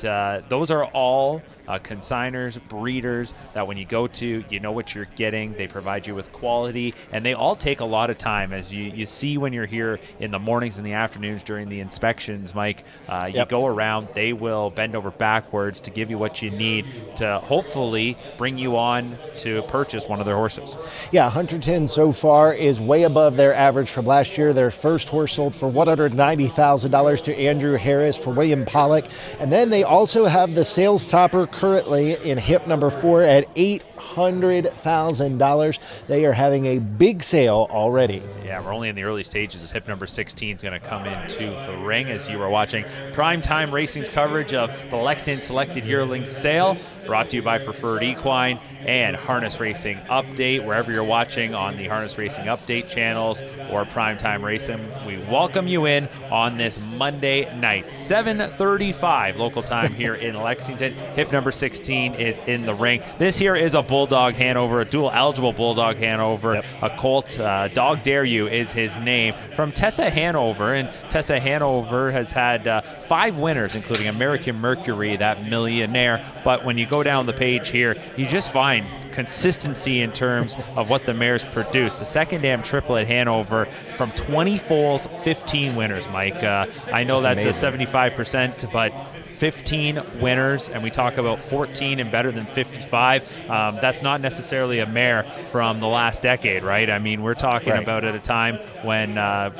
those are all consignors, breeders that when you go to, you know what you're getting. They provide you with quality, and they all take a lot of time. As you see when you're here in the mornings and the afternoons during the inspections, Mike, you go around, they will bend over backwards to give you what you need to hopefully bring you on to purchase one of their horses. Yeah, Hunterton so far is way above their average from last year. Their first horse sold for $190,000 to Andrew Harris for William Pollock. And then they also have the sales topper currently in hip number 4 at $800,000. They are having a big sale already. Yeah, we're only in the early stages as hip number 16 is going to come into the ring as you are watching Primetime Racing's coverage of the Lexington Selected Yearling Sale, brought to you by Preferred Equine and Harness Racing Update. Wherever you're watching on the Harness Racing Update channels or Primetime Racing, we welcome you in on this Monday night, 7:35 local time here in Lexington. Hip number 16 is in the ring. This here is a Bulldog Hanover, a dual eligible Bulldog Hanover, a colt. Dog Dare You is his name, from Tessa Hanover. And Tessa Hanover has had 5 winners, including American Mercury, that millionaire. But when you go down the page here, you just find consistency in terms of what the mares produce. The second dam triplet Hanover, from 20 foals, 15 winners, Mike. I know that's amazing. A 75%, but 15 winners, and we talk about 14 and better than 55. That's not necessarily a mare from the last decade, right? I mean, we're talking about at a time when a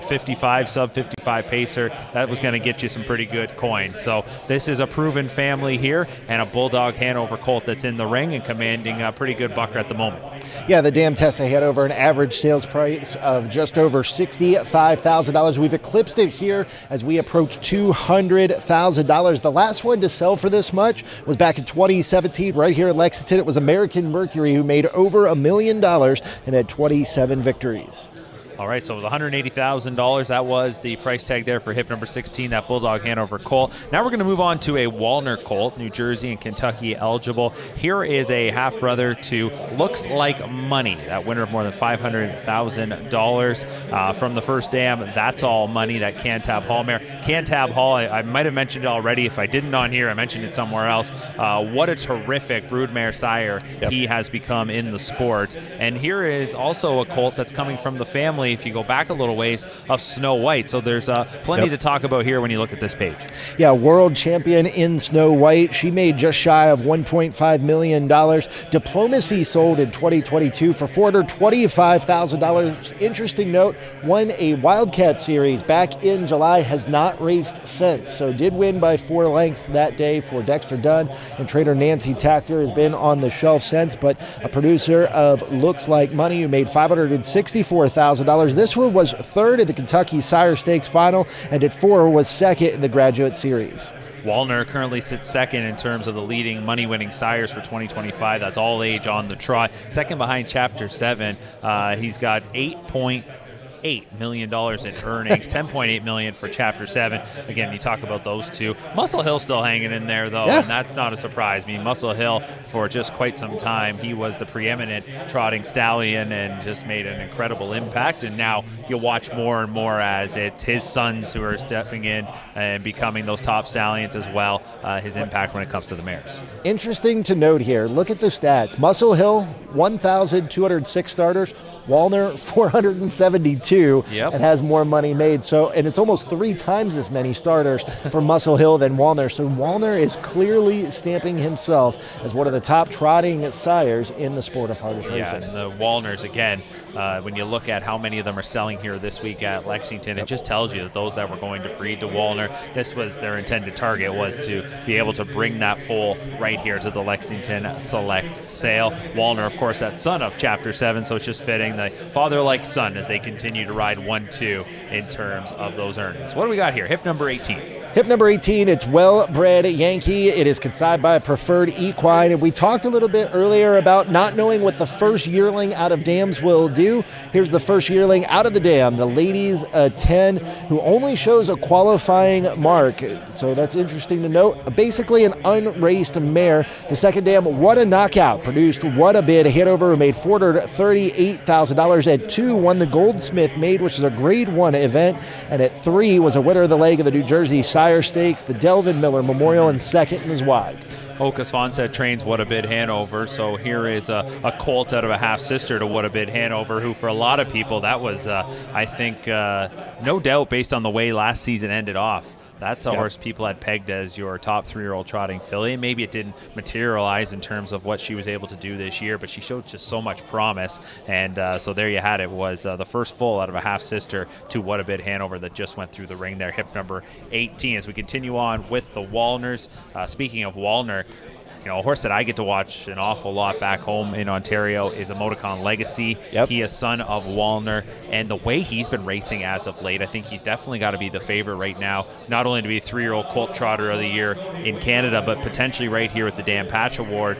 55, sub-55 pacer, that was going to get you some pretty good coins. So this is a proven family here, and a Bulldog Hanover colt that's in the ring and commanding a pretty good bucker at the moment. Yeah, the dam Tessa had over an average sales price of just over $65,000. We've eclipsed it here as we approach $200,000. The last one to sell for this much was back in 2017 right here in Lexington. It was American Mercury, who made over $1 million and had 27 victories. All right, so it was $180,000. That was the price tag there for hip number 16, that Bulldog Hanover colt. Now we're going to move on to a Walner colt, New Jersey and Kentucky eligible. Here is a half-brother to Looks Like Money, that winner of more than $500,000 from the first dam. That's All Money, that Cantab Hall mare. Cantab Hall, I might have mentioned it already. If I didn't on here, I mentioned it somewhere else. What a terrific broodmare sire he has become in the sport. And here is also a colt that's coming from the family, if you go back a little ways, of Snow White. So there's plenty to talk about here when you look at this page. Yeah, world champion in Snow White. She made just shy of $1.5 million. Diplomacy sold in 2022 for $425,000. Interesting note, won a Wildcat Series back in July, has not raced since. So did win by 4 lengths that day for Dexter Dunn, and trainer Nancy Tactor has been on the shelf since, but a producer of Looks Like Money who made $564,000. This one was third in the Kentucky Sire Stakes final, and at 4 was second in the Graduate Series. Walner currently sits second in terms of the leading money-winning sires for 2025. That's all age on the trot. Second behind Chapter 7. He's got $8.8 million in earnings, $10.8 million for Chapter 7. Again, you talk about those two. Muscle Hill still hanging in there, though, and that's not a surprise. I mean, Muscle Hill, for just quite some time, he was the preeminent trotting stallion and just made an incredible impact. And now you'll watch more and more as it's his sons who are stepping in and becoming those top stallions as well, his impact when it comes to the mares. Interesting to note here, look at the stats. Muscle Hill, 1,206 starters. Walner, 472, and has more money made. So, and it's almost 3 times as many starters for Muscle Hill than Walner. So Walner is clearly stamping himself as one of the top trotting sires in the sport of harness racing. Yeah, and the Walners, again, when you look at how many of them are selling here this week at Lexington, it just tells you that those that were going to breed to Walner, this was their intended target, was to be able to bring that foal right here to the Lexington Select Sale. Walner, of course, course, that son of Chapter 7, so it's just fitting the father-like son as they continue to ride 1-2 in terms of those earnings. What do we got here? Hip number 18. Hip number 18, it's Well-Bred Yankee. It is consigned by Preferred Equine. And we talked a little bit earlier about not knowing what the first yearling out of dams will do. Here's the first yearling out of the dam, the Ladies 10, who only shows a qualifying mark. So that's interesting to note. Basically an unraced mare. The second dam, What a Knockout, produced What a Bid Hanover, who made $438,000. At 2, won the Goldsmith Maid, which is a Grade 1 event. And at 3, was a winner of the leg of the New Jersey Sire Stakes, the Delvin Miller Memorial, and second is wide. Hocus Fonset trains What a Bid Hanover, so here is a colt out of a half-sister to What a Bid Hanover, who for a lot of people, that was, I think, no doubt based on the way last season ended off. That's a horse people had pegged as your top 3-year-old trotting filly. Maybe it didn't materialize in terms of what she was able to do this year, but she showed just so much promise. And so there you had it, was the first full out of a half-sister to What a Bid Hanover that just went through the ring there, hip number 18. As we continue on with the Walners, speaking of Walner, you know, a horse that I get to watch an awful lot back home in Ontario is Emoticon Legacy. Yep. He is son of Walner, and the way he's been racing as of late, I think he's definitely got to be the favorite right now, not only to be a 3-year-old colt trotter of the year in Canada, but potentially right here with the Dan Patch Award.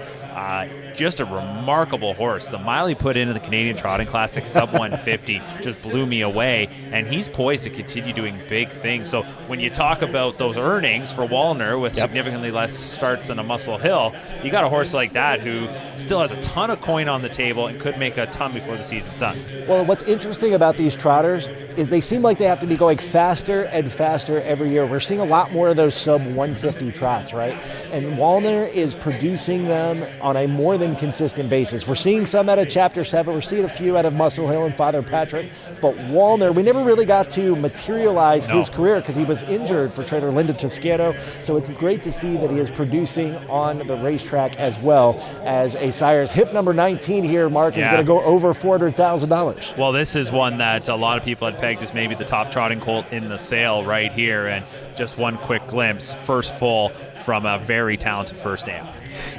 Just a remarkable horse. The mile he put into the Canadian Trotting Classic, sub 150, just blew me away, and he's poised to continue doing big things. So when you talk about those earnings for Walner with significantly less starts than a Muscle Hill, you got a horse like that who still has a ton of coin on the table and could make a ton before the season's done. Well, what's interesting about these trotters is they seem like they have to be going faster and faster every year. We're seeing a lot more of those sub 150 trots, right? And Walner is producing them on a more than consistent basis. We're seeing some out of Chapter 7. We're seeing a few out of Muscle Hill and Father Patrick. But Walner, we never really got to materialize his career because he was injured for trainer Linda Toscano. So it's great to see that he is producing on the racetrack as well as a sire's. Hip number 19 here, Mark, is going to go over $400,000. Well, this is one that a lot of people had pegged as maybe the top trotting colt in the sale right here. And just one quick glimpse, first full from a very talented first dam.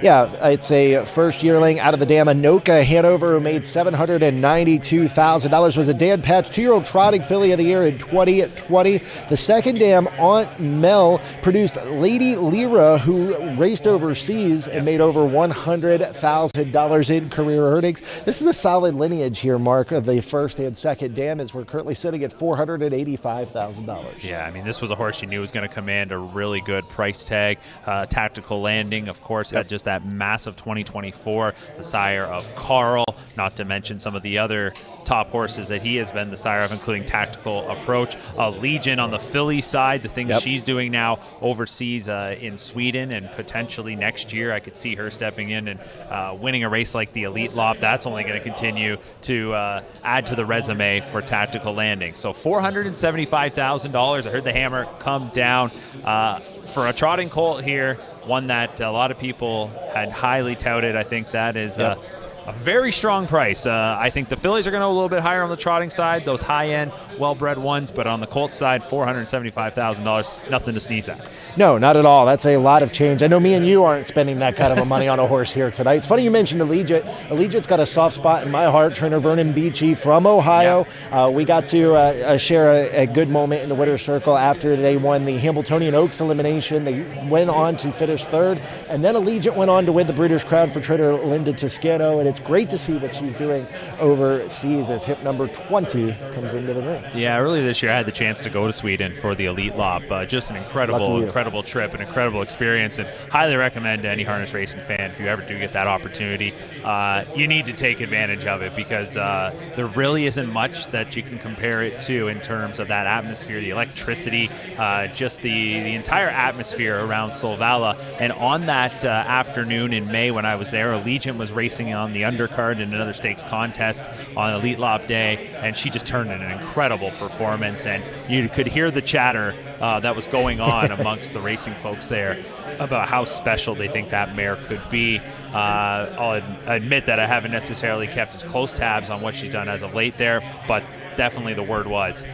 Yeah, it's a first yearling out of the dam. Anoka Hanover, who made $792,000, was a Dan Patch 2-year-old trotting filly of the year in 2020. The second dam, Aunt Mel, produced Lady Lyra, who raced overseas and made over $100,000 in career earnings. This is a solid lineage here, Mark, of the first and second dam, as we're currently sitting at $485,000. Yeah, I mean, this was a horse you knew was going to command a really good price tag. Tactical Landing, of course, had just that massive 2024, the sire of Carl, not to mention some of the other top horses that he has been the sire of, including Tactical Approach. Legion on the filly side, the things she's doing now overseas in Sweden, and potentially next year I could see her stepping in and winning a race like the Elite Lop. That's only going to continue to add to the resume for Tactical Landing. So $475,000. I heard the hammer come down for a trotting colt here, one that a lot of people had highly touted. I think that is a very strong price. I think the fillies are going to go a little bit higher on the trotting side, those high-end, well-bred ones, but on the colt side, $475,000, nothing to sneeze at. No, not at all. That's a lot of change. I know me and you aren't spending that kind of money on a horse here tonight. It's funny you mentioned Allegiant. Allegiant's got a soft spot in my heart. Trainer Vernon Beachy from Ohio. We got to share a good moment in the winner's circle after they won the Hambletonian Oaks elimination. They went on to finish third, and then Allegiant went on to win the Breeders' Crown for trainer Linda Toscano, and it's great to see what she's doing overseas as hip number 20 comes into the ring. Yeah, earlier this year I had the chance to go to Sweden for the Elite Lop. Just an incredible trip, an incredible experience, and highly recommend to any harness racing fan, if you ever do get that opportunity, you need to take advantage of it, because there really isn't much that you can compare it to in terms of that atmosphere, the electricity, just the entire atmosphere around Solvalla. And on that afternoon in May when I was there, Allegiant was racing on the undercard in another stakes contest on Elite Lop Day, and she just turned in an incredible performance, and you could hear the chatter that was going on amongst the racing folks there about how special they think that mare could be. I'll admit that I haven't necessarily kept as close tabs on what she's done as of late there, but definitely the word was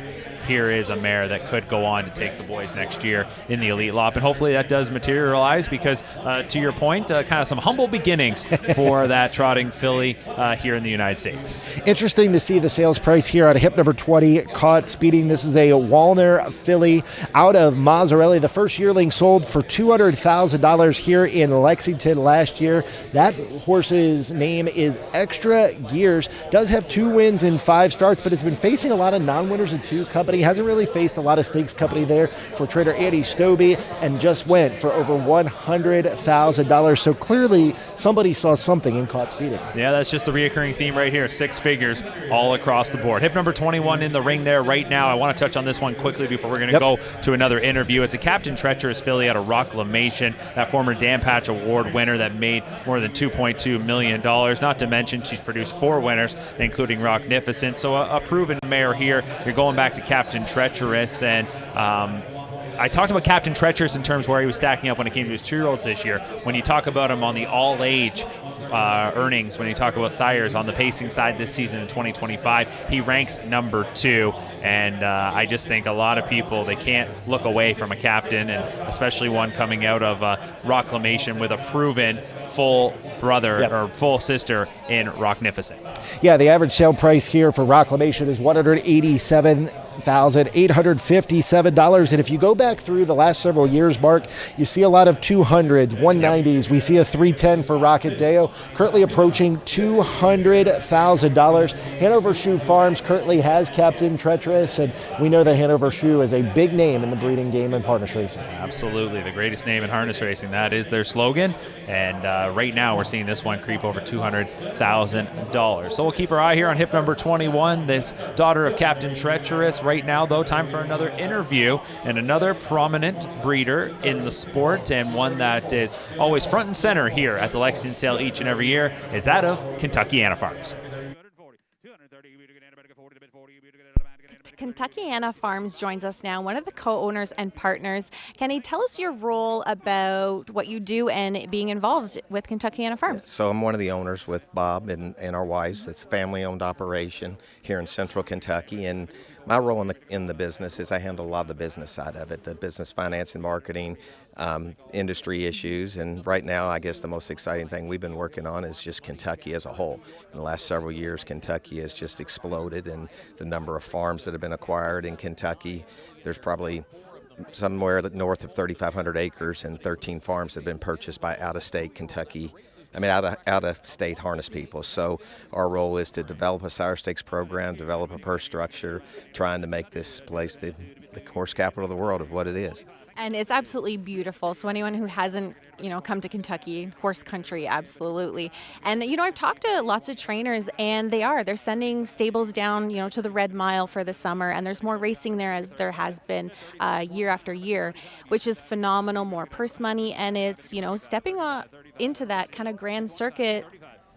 here is a mare that could go on to take the boys next year in the Elite Lot. And hopefully that does materialize because, to your point, kind of some humble beginnings for that trotting filly here in the United States. Interesting to see the sales price here at hip number 20, Caught Speeding. This is a Walner filly out of Mazzarelli. The first yearling sold for $200,000 here in Lexington last year. That horse's name is Extra Gears. Does have 2 wins in 5 starts, but has been facing a lot of non-winners in 2 company. Hasn't really faced a lot of stakes company there for trader Andy Stobie, and just went for over $100,000. So clearly somebody saw something in Caught Speeding. Yeah, that's just a reoccurring theme right here. 6 figures all across the board. Hip number 21 in the ring there right now. I want to touch on this one quickly before we're going to go to another interview. It's a Captain Treacherous filly out of Rocklamation, that former Dan Patch Award winner that made more than $2.2 million. Not to mention she's produced 4 winners, including Rocknificent. So a proven mare here. You're going back to Captain Treacherous, and I talked about Captain Treacherous in terms where he was stacking up when it came to his 2-year-olds this year. When you talk about him on the all-age earnings, when you talk about sires on the pacing side this season in 2025, he ranks number 2. And I just think a lot of people, they can't look away from a captain, and especially one coming out of Rocklamation with a proven full brother or full sister in Rocknificent. Yeah, the average sale price here for Rocklamation is $187,857. And if you go back through the last several years, Mark, you see a lot of 200s, 190s. We see a 310 for Rocket Deo, currently approaching $200,000. Hanover Shoe Farms currently has Captain Treacherous, and we know that Hanover Shoe is a big name in the breeding game and harness racing. Absolutely, the greatest name in harness racing. That is their slogan. And right now we're seeing this one creep over $200,000. So we'll keep our eye here on hip number 21, this daughter of Captain Treacherous. Right now, though, time for another interview and another prominent breeder in the sport, and one that is always front and center here at the Lexington sale each and every year is that of Consignor Farms. Consignor Farms joins us now, one of the co-owners and partners. Kenny, tell us your role about what you do and being involved with Consignor Farms. So I'm one of the owners with Bob and our wives. It's a family-owned operation here in central Kentucky, and my role in the business is I handle a lot of the business side of it, the business, finance, and marketing, industry issues. And right now, I guess the most exciting thing we've been working on is just Kentucky as a whole. In the last several years, Kentucky has just exploded, and the number of farms that have been acquired in Kentucky, there's probably somewhere north of 3,500 acres and 13 farms that have been purchased by out-of-state out-of-state harness people. So our role is to develop a sire stakes program, develop a purse structure, trying to make this place the horse capital of the world of what it is. And it's absolutely beautiful. So anyone who hasn't, come to Kentucky, horse country, absolutely. And, I've talked to lots of trainers, and they're sending stables down, to the Red Mile for the summer. And there's more racing there, as there has been year after year, which is phenomenal, more purse money. And it's, stepping into that kind of grand circuit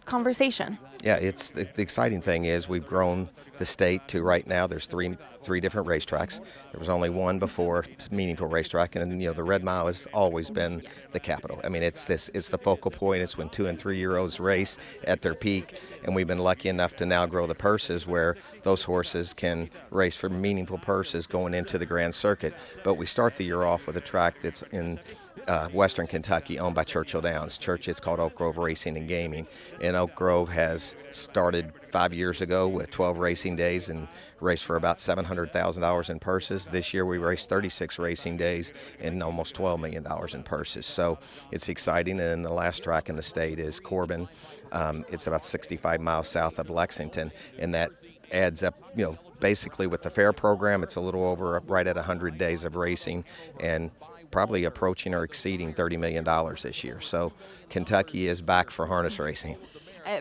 conversation. Yeah, it's the exciting thing is we've grown the state to right now there's three different racetracks. There was only one before, meaningful racetrack, and the Red Mile has always been the capital. I mean, it's the focal point. It's when 2- and 3-year-olds race at their peak, and we've been lucky enough to now grow the purses where those horses can race for meaningful purses going into the Grand Circuit. But we start the year off with a track that's in Western Kentucky, owned by Churchill Downs. It's called Oak Grove Racing and Gaming, and Oak Grove has started 5 years ago with 12 racing days and raced for about $700,000 in purses. This year we raced 36 racing days and almost $12 million in purses. So it's exciting. And the last track in the state is Corbin. It's about 65 miles south of Lexington, and that adds up, basically with the fair program, it's a little over right at 100 days of racing, and probably approaching or exceeding $30 million this year. So Kentucky is back for harness racing.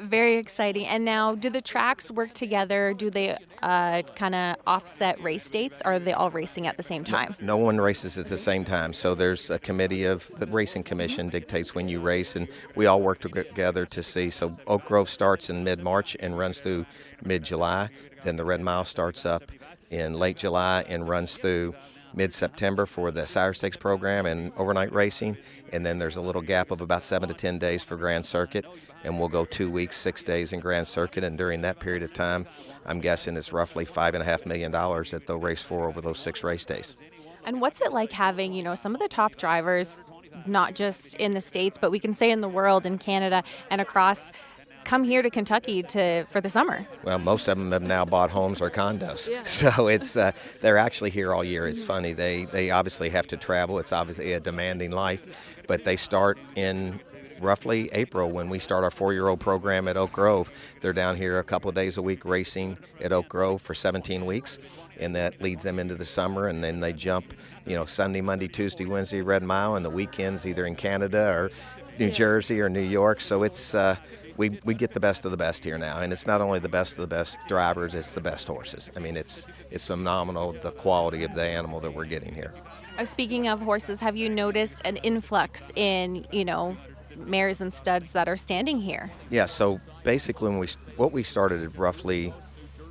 Very exciting. And now, do the tracks work together? Do they kind of offset race dates, or are they all racing at the same time? No one races at the same time. So there's a committee of the racing commission dictates when you race, and we all work together to see. So Oak Grove starts in mid-March and runs through mid-July. Then the Red Mile starts up in late July and runs through mid-September for the Sire Stakes program and overnight racing, and then there's a little gap of about 7 to 10 days for Grand Circuit, and we'll go 2 weeks, 6 days in Grand Circuit, and during that period of time, I'm guessing it's roughly $5.5 million that they'll race for over those 6 race days. And what's it like having, some of the top drivers, not just in the States, but we can say in the world, in Canada and across, come here to Kentucky for the summer? Well, most of them have now bought homes or condos, so it's they're actually here all year. It's funny. They obviously have to travel. It's obviously a demanding life, but they start in roughly April when we start our 4-year-old program at Oak Grove. They're down here a couple of days a week racing at Oak Grove for 17 weeks, and that leads them into the summer, and then they jump, Sunday, Monday, Tuesday, Wednesday, Red Mile, and the weekends either in Canada or New Jersey or New York. So it's we get the best of the best here now, and it's not only the best of the best drivers, it's the best horses. I mean, it's phenomenal, the quality of the animal that we're getting here. Speaking of horses, have you noticed an influx in, mares and studs that are standing here? Yeah, so basically what we started roughly,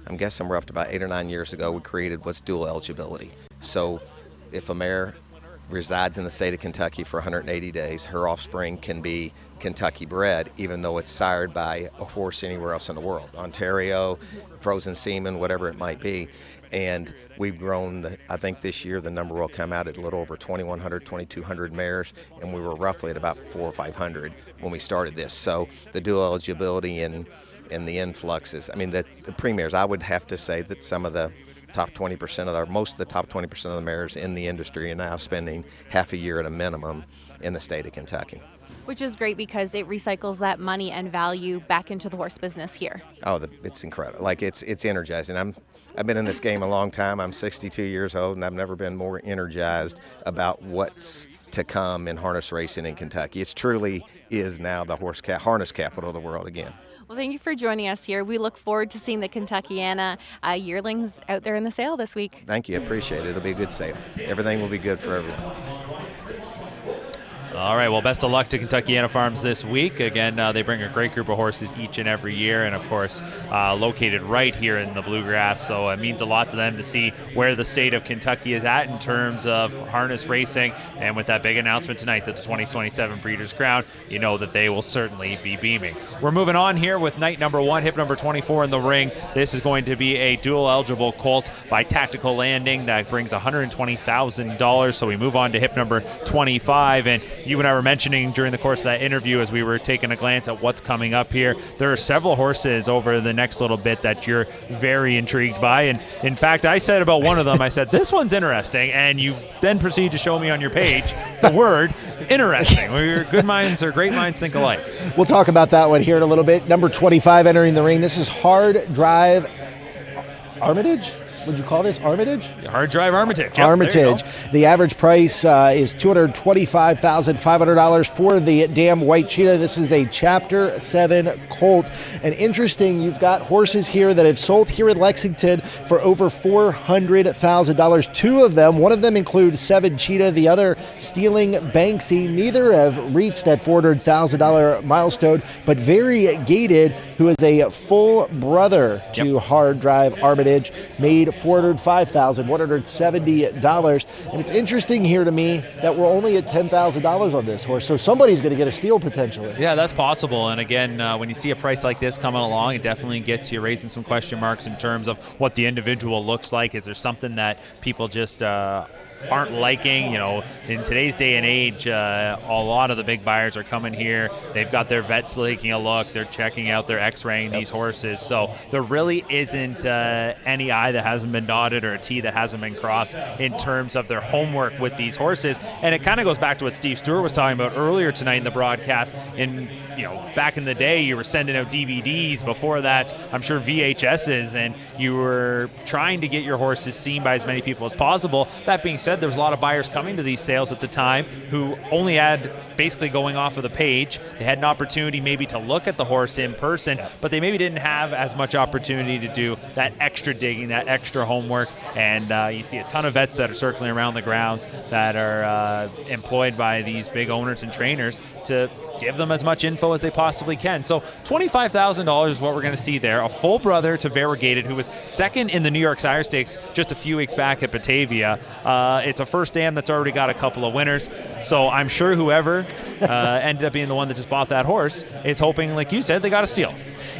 I'm guessing we're up to about 8 or 9 years ago, we created what's dual eligibility. So if a mare resides in the state of Kentucky for 180 days, her offspring can be Kentucky bred, even though it's sired by a horse anywhere else in the world, Ontario, Frozen Seaman, whatever it might be. And we've grown, I think this year the number will come out at a little over 2,100, 2,200 mares, and we were roughly at about 400 or 500 when we started this. So the dual eligibility and the influxes, I mean, the premiers, I would have to say that some of the top 20% of most of the top 20% of the mares in the industry are now spending half a year at a minimum in the state of Kentucky. Which is great because it recycles that money and value back into the horse business here. Oh, it's incredible. Like it's energizing. I've been in this game a long time. I'm 62 years old, and I've never been more energized about what's to come in harness racing in Kentucky. It truly is now the harness capital of the world again. Well, thank you for joining us here. We look forward to seeing the Kentuckiana yearlings out there in the sale this week. Thank you. I appreciate it. It'll be a good sale. Everything will be good for everyone. All right, well, best of luck to Kentuckiana Farms this week. Again, they bring a great group of horses each and every year, and of course, located right here in the Bluegrass, so it means a lot to them to see where the state of Kentucky is at in terms of harness racing. And with that big announcement tonight that the 2027 Breeders' Crown, you know that they will certainly be beaming. We're moving on here with night number 1, hip number 24 in the ring. This is going to be a dual-eligible colt by Tactical Landing that brings $120,000, so we move on to hip number 25, and you and I were mentioning during the course of that interview as we were taking a glance at what's coming up here, there are several horses over the next little bit that you're very intrigued by. And in fact, I said about one of them, I said, this one's interesting. And you then proceed to show me on your page the word interesting. Good minds or great minds think alike. We'll talk about that one here in a little bit. Number 25 entering the ring. This is Hard Drive Armitage. Would you call this Armitage? Hard Drive Armitage. Yep, Armitage. The average price is $225,500 for the damn white cheetah. This is a Chapter 7 colt. And interesting, you've got horses here that have sold here in Lexington for over $400,000. 2 of them, one of them includes 7 Cheetah, the other Stealing Banksy. Neither have reached that $400,000 milestone, but Very Gated, who is a full brother to Hard Drive Armitage, made $405,170. And it's interesting here to me that we're only at $10,000 on this horse, so somebody's going to get a steal potentially. Yeah, that's possible. And again, when you see a price like this coming along, it definitely gets you raising some question marks in terms of what the individual looks like. Is there something that people just aren't liking? In today's day and age, a lot of the big buyers are coming here. They've got their vets taking a look. They're checking out, they're x-raying these horses. So there really isn't any I that hasn't been dotted or a T that hasn't been crossed in terms of their homework with these horses. And it kind of goes back to what Steve Stewart was talking about earlier tonight in the broadcast. Back in the day, you were sending out DVDs. Before that, I'm sure VHSs, and you were trying to get your horses seen by as many people as possible. That being said, there was a lot of buyers coming to these sales at the time who only had basically going off of the page. They had an opportunity maybe to look at the horse in person, but they maybe didn't have as much opportunity to do that extra digging, that extra homework. And you see a ton of vets that are circling around the grounds that are employed by these big owners and trainers to give them as much info as they possibly can. So $25,000 is what we're going to see there. A full brother to Variegated, who was second in the New York Sire Stakes just a few weeks back at Batavia. It's a first dam that's already got a couple of winners. So I'm sure whoever ended up being the one that just bought that horse is hoping, like you said, they got a steal.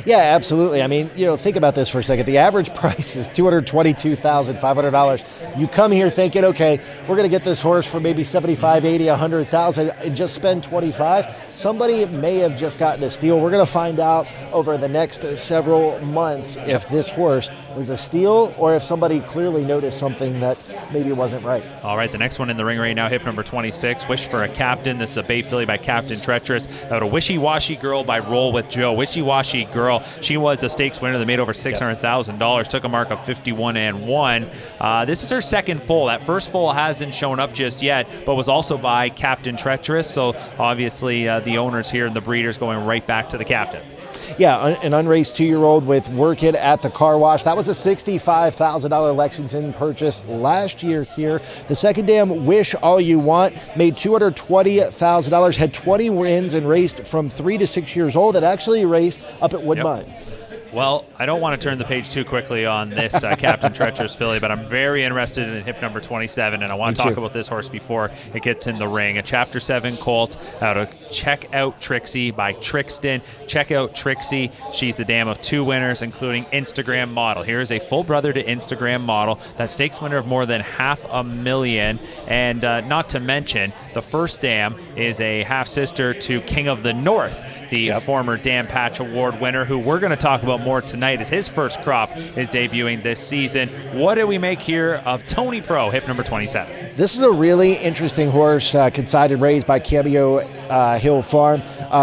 Yeah, absolutely. I mean, think about this for a second. The average price is $222,500. You come here thinking, okay, we're going to get this horse for maybe $75,000, $80,000, $100,000 and just spend $25,000. Somebody may have just gotten a steal. We're going to find out over the next several months if this horse was a steal or if somebody clearly noticed something that maybe wasn't right. All right, the next one in the ring right now, hip number 26, Wish for a Captain. This is a Bay filly by Captain Treacherous. Out of Wishy Washy Girl by Roll with Joe. Wishy Washy Girl, she was a stakes winner that made over $600,000, took a mark of 51-1. This is her second foal. That first foal hasn't shown up just yet, but was also by Captain Treacherous. So obviously the owners here and the breeders going right back to the captain. Yeah, an unraced 2-year-old with Work It at the car wash. That was a $65,000 Lexington purchase last year here. The second dam, Wish All You Want, made $220,000, had 20 wins and raced from 3 to 6 years old. It actually raced up at Woodbine. Well, I don't want to turn the page too quickly on this Captain Treacherous filly, but I'm very interested in hip number 27, and I want to talk about this horse before it gets in the ring. A Chapter 7 colt out of Check Out Trixie by Trixton. Check Out Trixie. She's the dam of 2 winners, including Instagram Model. Here is a full brother to Instagram Model, that stakes winner of more than $500,000. And not to mention, the first dam is a half-sister to King of the North, the former Dan Patch Award winner, who we're going to talk about more tonight as his first crop is debuting this season. What do we make here of Tony Pro, hip number 27? This is a really interesting horse, consigned raised by Cameo Hill Farm.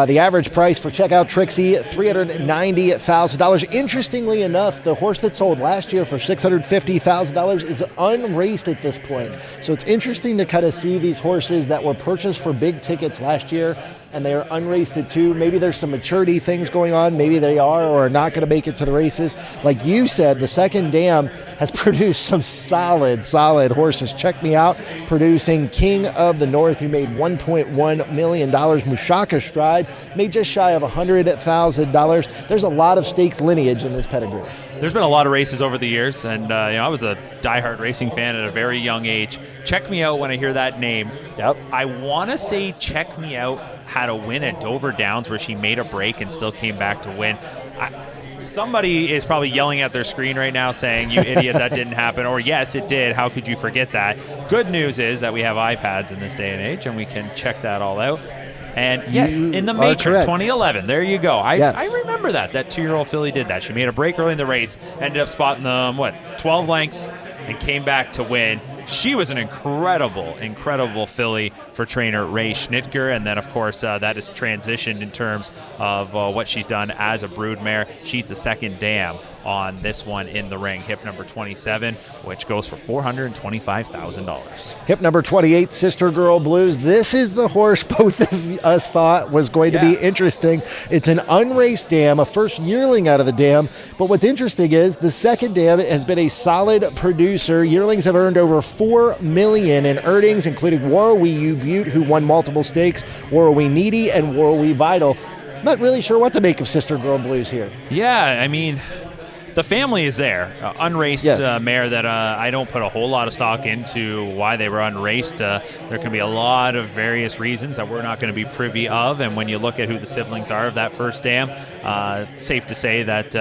The average price for Checkout Trixie, $390,000. Interestingly enough, the horse that sold last year for $650,000 is unraced at this point. So it's interesting to kind of see these horses that were purchased for big tickets last year and they are unraced at 2. Maybe there's some maturity things going on. Maybe they are or are not going to make it to the races. Like you said, the second dam has produced some solid horses. Check Me Out, producing King of the North, who made $1.1 million. Mushaka Stride made just shy of $100,000. There's a lot of stakes lineage in this pedigree. There's been a lot of races over the years, and I was a diehard racing fan at a very young age. Check Me Out, when I hear that name. Yep. I want to say Check Me Out had a win at Dover Downs where she made a break and still came back to win. Somebody is probably yelling at their screen right now saying, you idiot, that didn't happen. Or, yes, it did. How could you forget that? Good news is that we have iPads in this day and age, and we can check that all out. And, yes, in the Matrix, 2011. There you go. I remember that. That 2-year-old filly did that. She made a break early in the race, ended up spotting them, 12 lengths, and came back to win. She was an incredible filly for trainer Ray Schnitger, and then, of course, that has transitioned in terms of what she's done as a broodmare. She's the second dam on this one in the ring, hip number 27, which goes for $425,000. Hip number 28, Sister Girl Blues. This is the horse both of us thought was going to be interesting. It's an unraced dam, a first yearling out of the dam, but what's interesting is the second dam has been a solid producer. Yearlings have earned over $4 million in earnings, including Warrawee Butte, who won multiple stakes, Warrawee Needy, and Warrawee Vital. Not really sure what to make of Sister Girl Blues here. Yeah, I mean, the family is there. Unraced mare that I don't put a whole lot of stock into why they were unraced. There can be a lot of various reasons that we're not going to be privy of, and when you look at who the siblings are of that first dam, safe to say that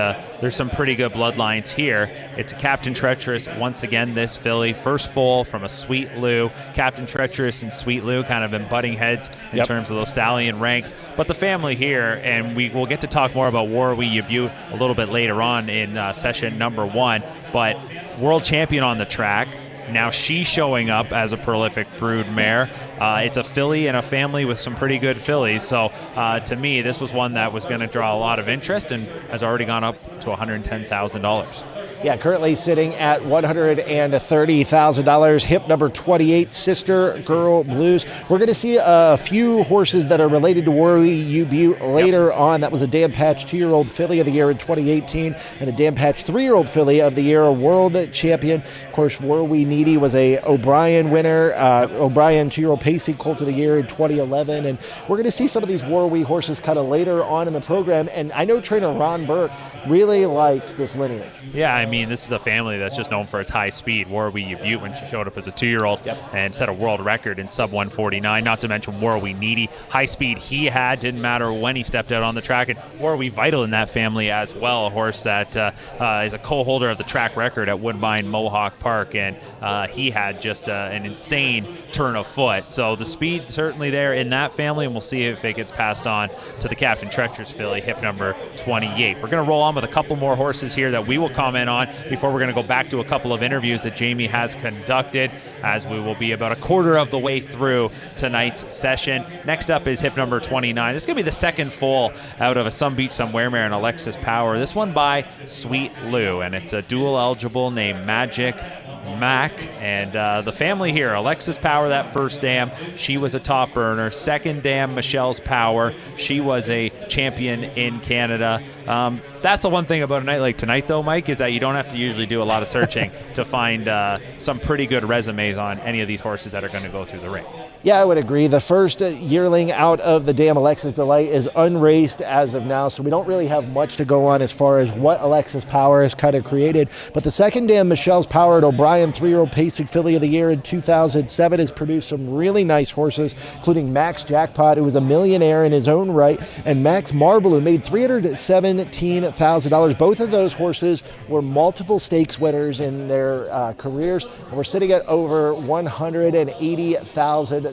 there's some pretty good bloodlines here. It's a Captain Treacherous, once again, this filly. First foal from a Sweet Lou. Captain Treacherous and Sweet Lou kind of been butting heads in terms of those stallion ranks. But the family here, and we will get to talk more about Warrawee Butte a little bit later on in session number 1, but world champion on the track. Now she's showing up as a prolific brood mare. It's a filly and a family with some pretty good fillies. So to me, this was one that was going to draw a lot of interest and has already gone up to $110,000. Yeah, currently sitting at $130,000. Hip number 28, Sister Girl Blues. We're going to see a few horses that are related to Warwi U Butte later on. That was a Dan Patch 2-year-old filly of the year in 2018 and a Dan Patch 3-year-old filly of the year, a world champion. Of course, Warwi Needy was a O'Brien winner. O'Brien 2-year-old pacing colt of the year in 2011. And we're going to see some of these Warwi horses kind of later on in the program. And I know trainer Ron Burke really likes this lineage. Yeah, I mean, this is a family that's just known for its high speed. Warwi U Butte, when she showed up as a 2-year-old and set a world record in sub 149, not to mention Warwi Needy. High speed he had, didn't matter when he stepped out on the track. And Warwi Vital in that family as well, a horse that is a co-holder of the track record at Woodbine Mohawk Park. And he had just an insane turn of foot. So the speed certainly there in that family, and we'll see if it gets passed on to the Captain Treacherous filly, hip number 28. We're going to roll on with a couple more horses here that we will comment on before we're going to go back to a couple of interviews that Jamie has conducted, as we will be about a quarter of the way through tonight's session. Next up is hip number 29. This is going to be the second foal out of a Some Beach Somewhere mare and Alexis Power. This one by Sweet Lou, and it's a dual eligible named Magic Mac, and the family here, Alexis Power, that first dam, she was a top burner. Second dam, Michelle's Power, she was a champion in Canada. That's the one thing about a night like tonight, though, Mike, is that you don't have to usually do a lot of searching to find some pretty good resumes on any of these horses that are going to go through the ring. Yeah, I would agree. The first yearling out of the dam, Alexis Delight, is unraced as of now, so we don't really have much to go on as far as what Alexis Power has kind of created. But the second dam, Michelle's Power at O'Brien, 3-year-old pacing filly of the year in 2007, has produced some really nice horses, including Max Jackpot, who was a millionaire in his own right, and Max Marble, who made $317,000. Both of those horses were multiple stakes winners in their careers, and we're sitting at over $180,000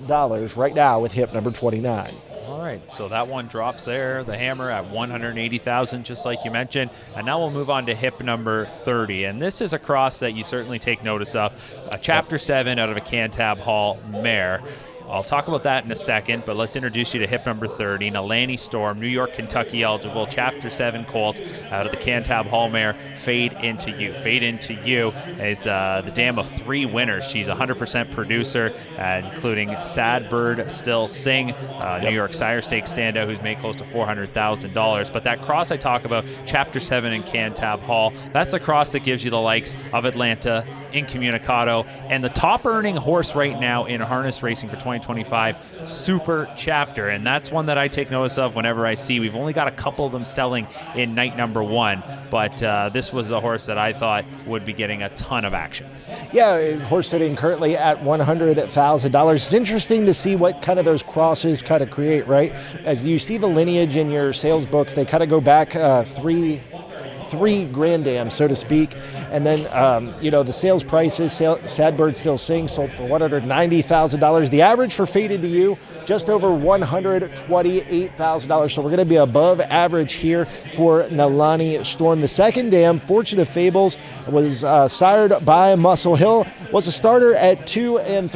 right now with hip number 29. All right, so that one drops there, the hammer at $180,000, just like you mentioned. And now we'll move on to hip number 30. And this is a cross that you certainly take notice of, a Chapter 7 out of a Cantab Hall mare. I'll talk about that in a second, but let's introduce you to hip number 30, Nalani Storm, New York, Kentucky eligible, Chapter 7 colt out of the Cantab Hall mare, Fade Into You. Fade Into You is the dam of 3 winners. She's 100% producer, including Sad Bird Still Sing, New York Sire Stakes standout who's made close to $400,000. But that cross I talk about, Chapter 7 in Cantab Hall, that's the cross that gives you the likes of Atlanta, Incommunicado, and the top earning horse right now in harness racing for 2025, Super Chapter. And that's one that I take notice of whenever I see. We've only got a couple of them selling in night number 1, but this was a horse that I thought would be getting a ton of action. Yeah, horse sitting currently at $100,000. It's interesting to see what kind of those crosses kind of create, right? As you see the lineage in your sales books, they kind of go back three grand dams, so to speak. And then, the sales prices, Sad Bird Still Sing sold for $190,000. The average for Fade Into You, just over $128,000. So we're going to be above average here for Nalani Storm. The second dam, Fortune of Fables, was sired by Muscle Hill, was a starter at 2 and 3.